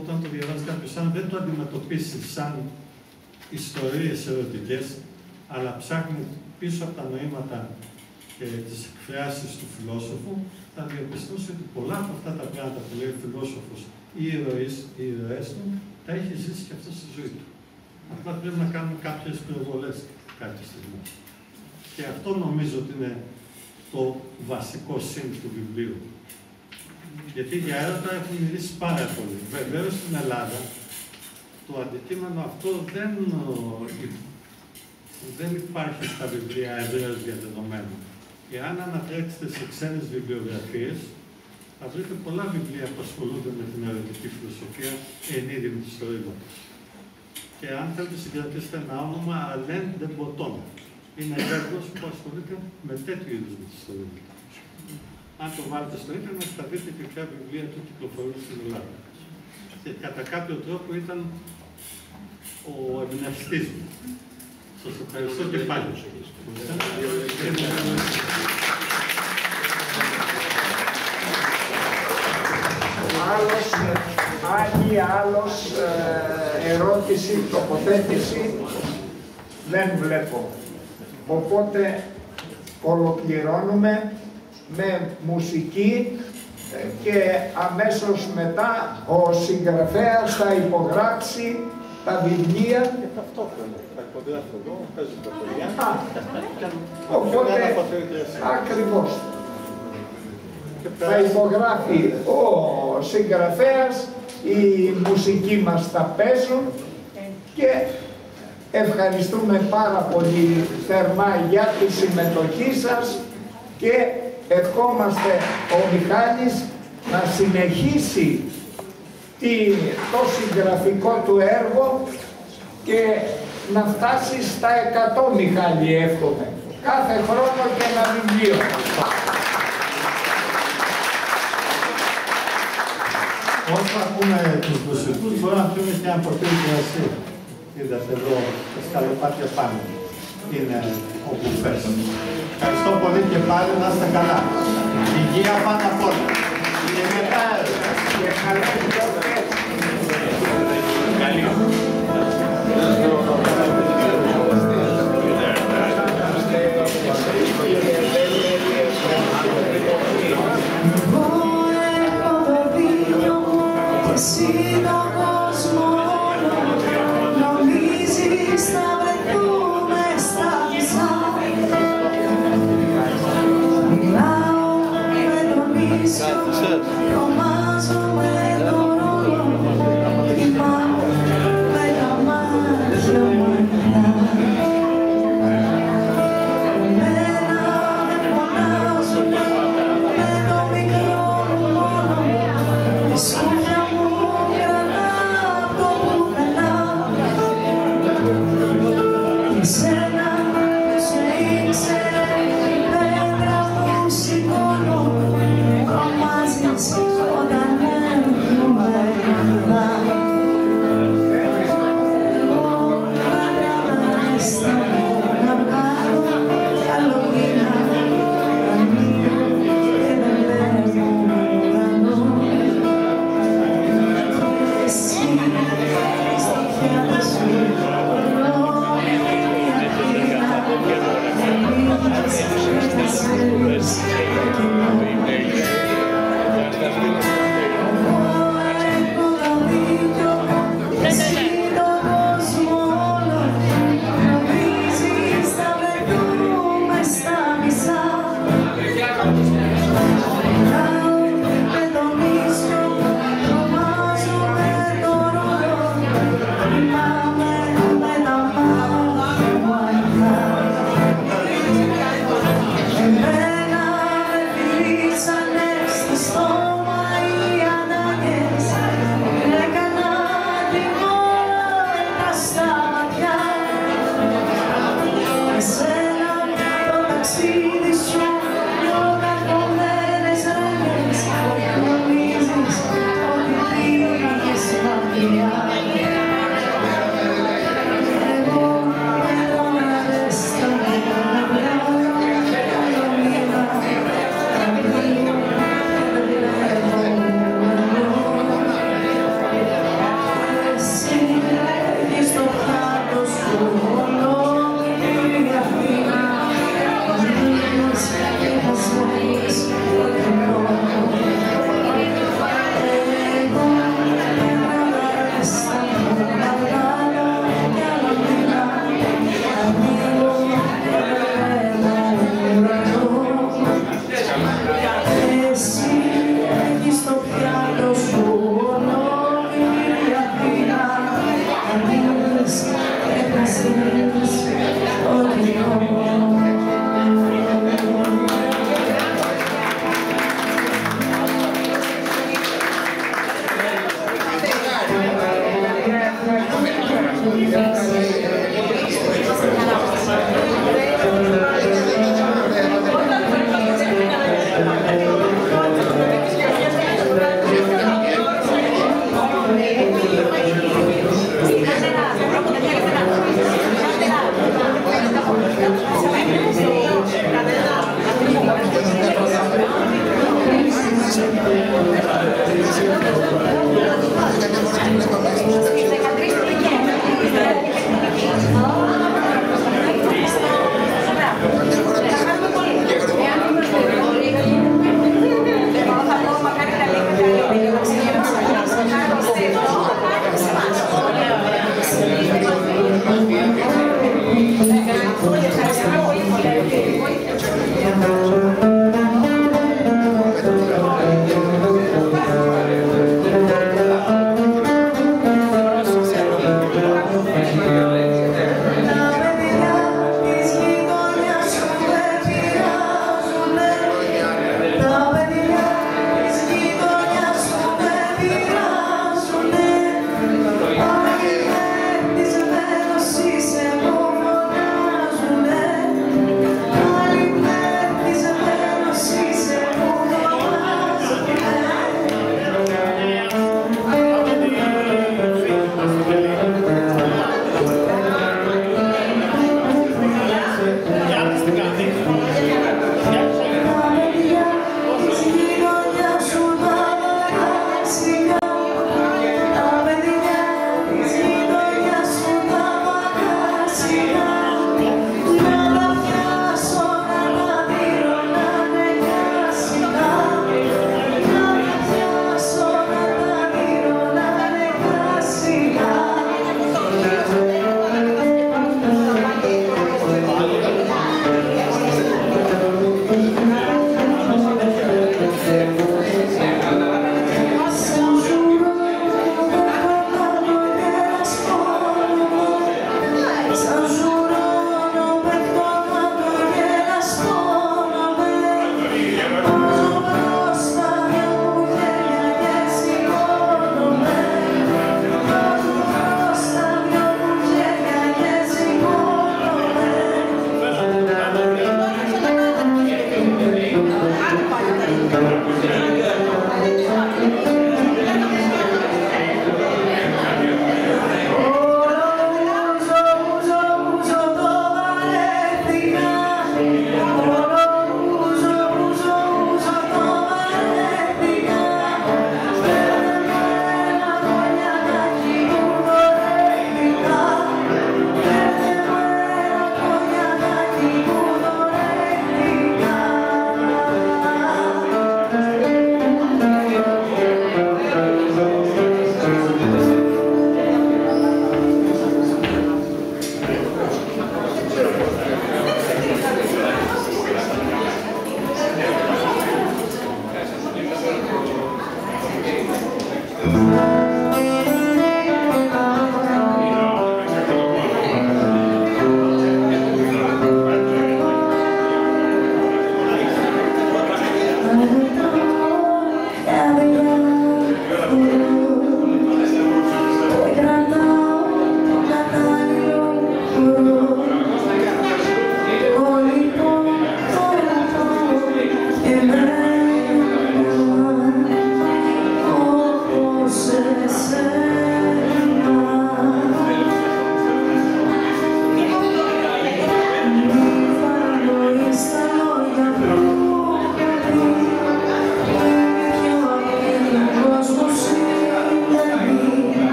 όταν το διαβάζει κάποιος, αν δεν το αντιμετωπίσει σαν ιστορίες ερωτικές, αλλά ψάχνει πίσω από τα νοήματα και τις εκφράσεις του φιλόσοφου, θα διαπιστώσει ότι πολλά από αυτά τα πράγματα που λέει ο φιλόσοφος ή οι ηρωές του, τα έχει ζήσει και αυτό στη ζωή του. Απλά πρέπει να κάνουμε κάποιες προβολές κάποια στιγμή. Και αυτό νομίζω ότι είναι το βασικό σύν του βιβλίου. Γιατί για έρωτα έχουν μιλήσει πάρα πολύ. Βεβαίως στην Ελλάδα το αντικείμενο αυτό δεν υπάρχει στα βιβλία ευρέως διαδεδομένο. Εάν ανατρέξετε σε ξένες βιβλιογραφίες, θα βρείτε πολλά βιβλία που ασχολούνται με την ερωτική φιλοσοφία εν είδη μυθιστορήματος. Και αν θέλετε συγκρατήσετε ένα όνομα, Alain de Botton. Είναι Γάλλος που ασχολείται με τέτοιου είδους μυθιστορήματα. Αν το βάλετε στο ίντερνετ, θα δείτε και ποια βιβλία του κυκλοφορούν στην Ελλάδα. Και κατά κάποιο τρόπο ήταν ο εμπνευστής μου. Σας ευχαριστώ και πάλι. Άλλος ερώτηση, τοποθέτηση δεν βλέπω. Οπότε ολοκληρώνουμε με μουσική και αμέσως μετά ο συγγραφέας θα υπογράψει τα βιβλία. Και ταυτόχρονα θα υπογράφω εγώ, παίζω τα παιδιά. Οπότε, ακριβώς. Θα υπογράφει ο συγγραφέας, οι μουσικοί μας θα παίζουν και ευχαριστούμε πάρα πολύ θερμά για τη συμμετοχή σας και ευχόμαστε ο Μιχάλης να συνεχίσει το συγγραφικό του έργο και να φτάσει στα 100, Μιχάλη, εύχομαι. Κάθε χρόνο και ένα βιβλίο. Όσο ακούμε τους μουσικούς, μπορούμε να πούμε και ένα ποτήρι κρασί. Είδατε εδώ, τα σκαλοπάτια πάνω. Είναι ο μπουφές. Ευχαριστώ πολύ και πάλι, να είστε καλά. Υγεία πάνω απ' όλα. Και μετά, Μιλάω με τον ίσιο, τρομάζω με τον ρόλο. Κοιμάμαι με τα μάτια μου ανοιχτά. Εμένα με φωνάζουνε με το μικρό μου μόνο. Η σκούφια μου κρατά απ' το πουθενά. Και σένα σε ήξερε η πέτρα που σηκώνω. Τρομάζεις όταν έρχομαι.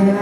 και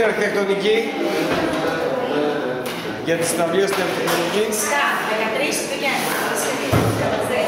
αρχιτεκτονική. Για τις συναυλίες της αρχιτεκτονικής. 13 πηγαίνουν.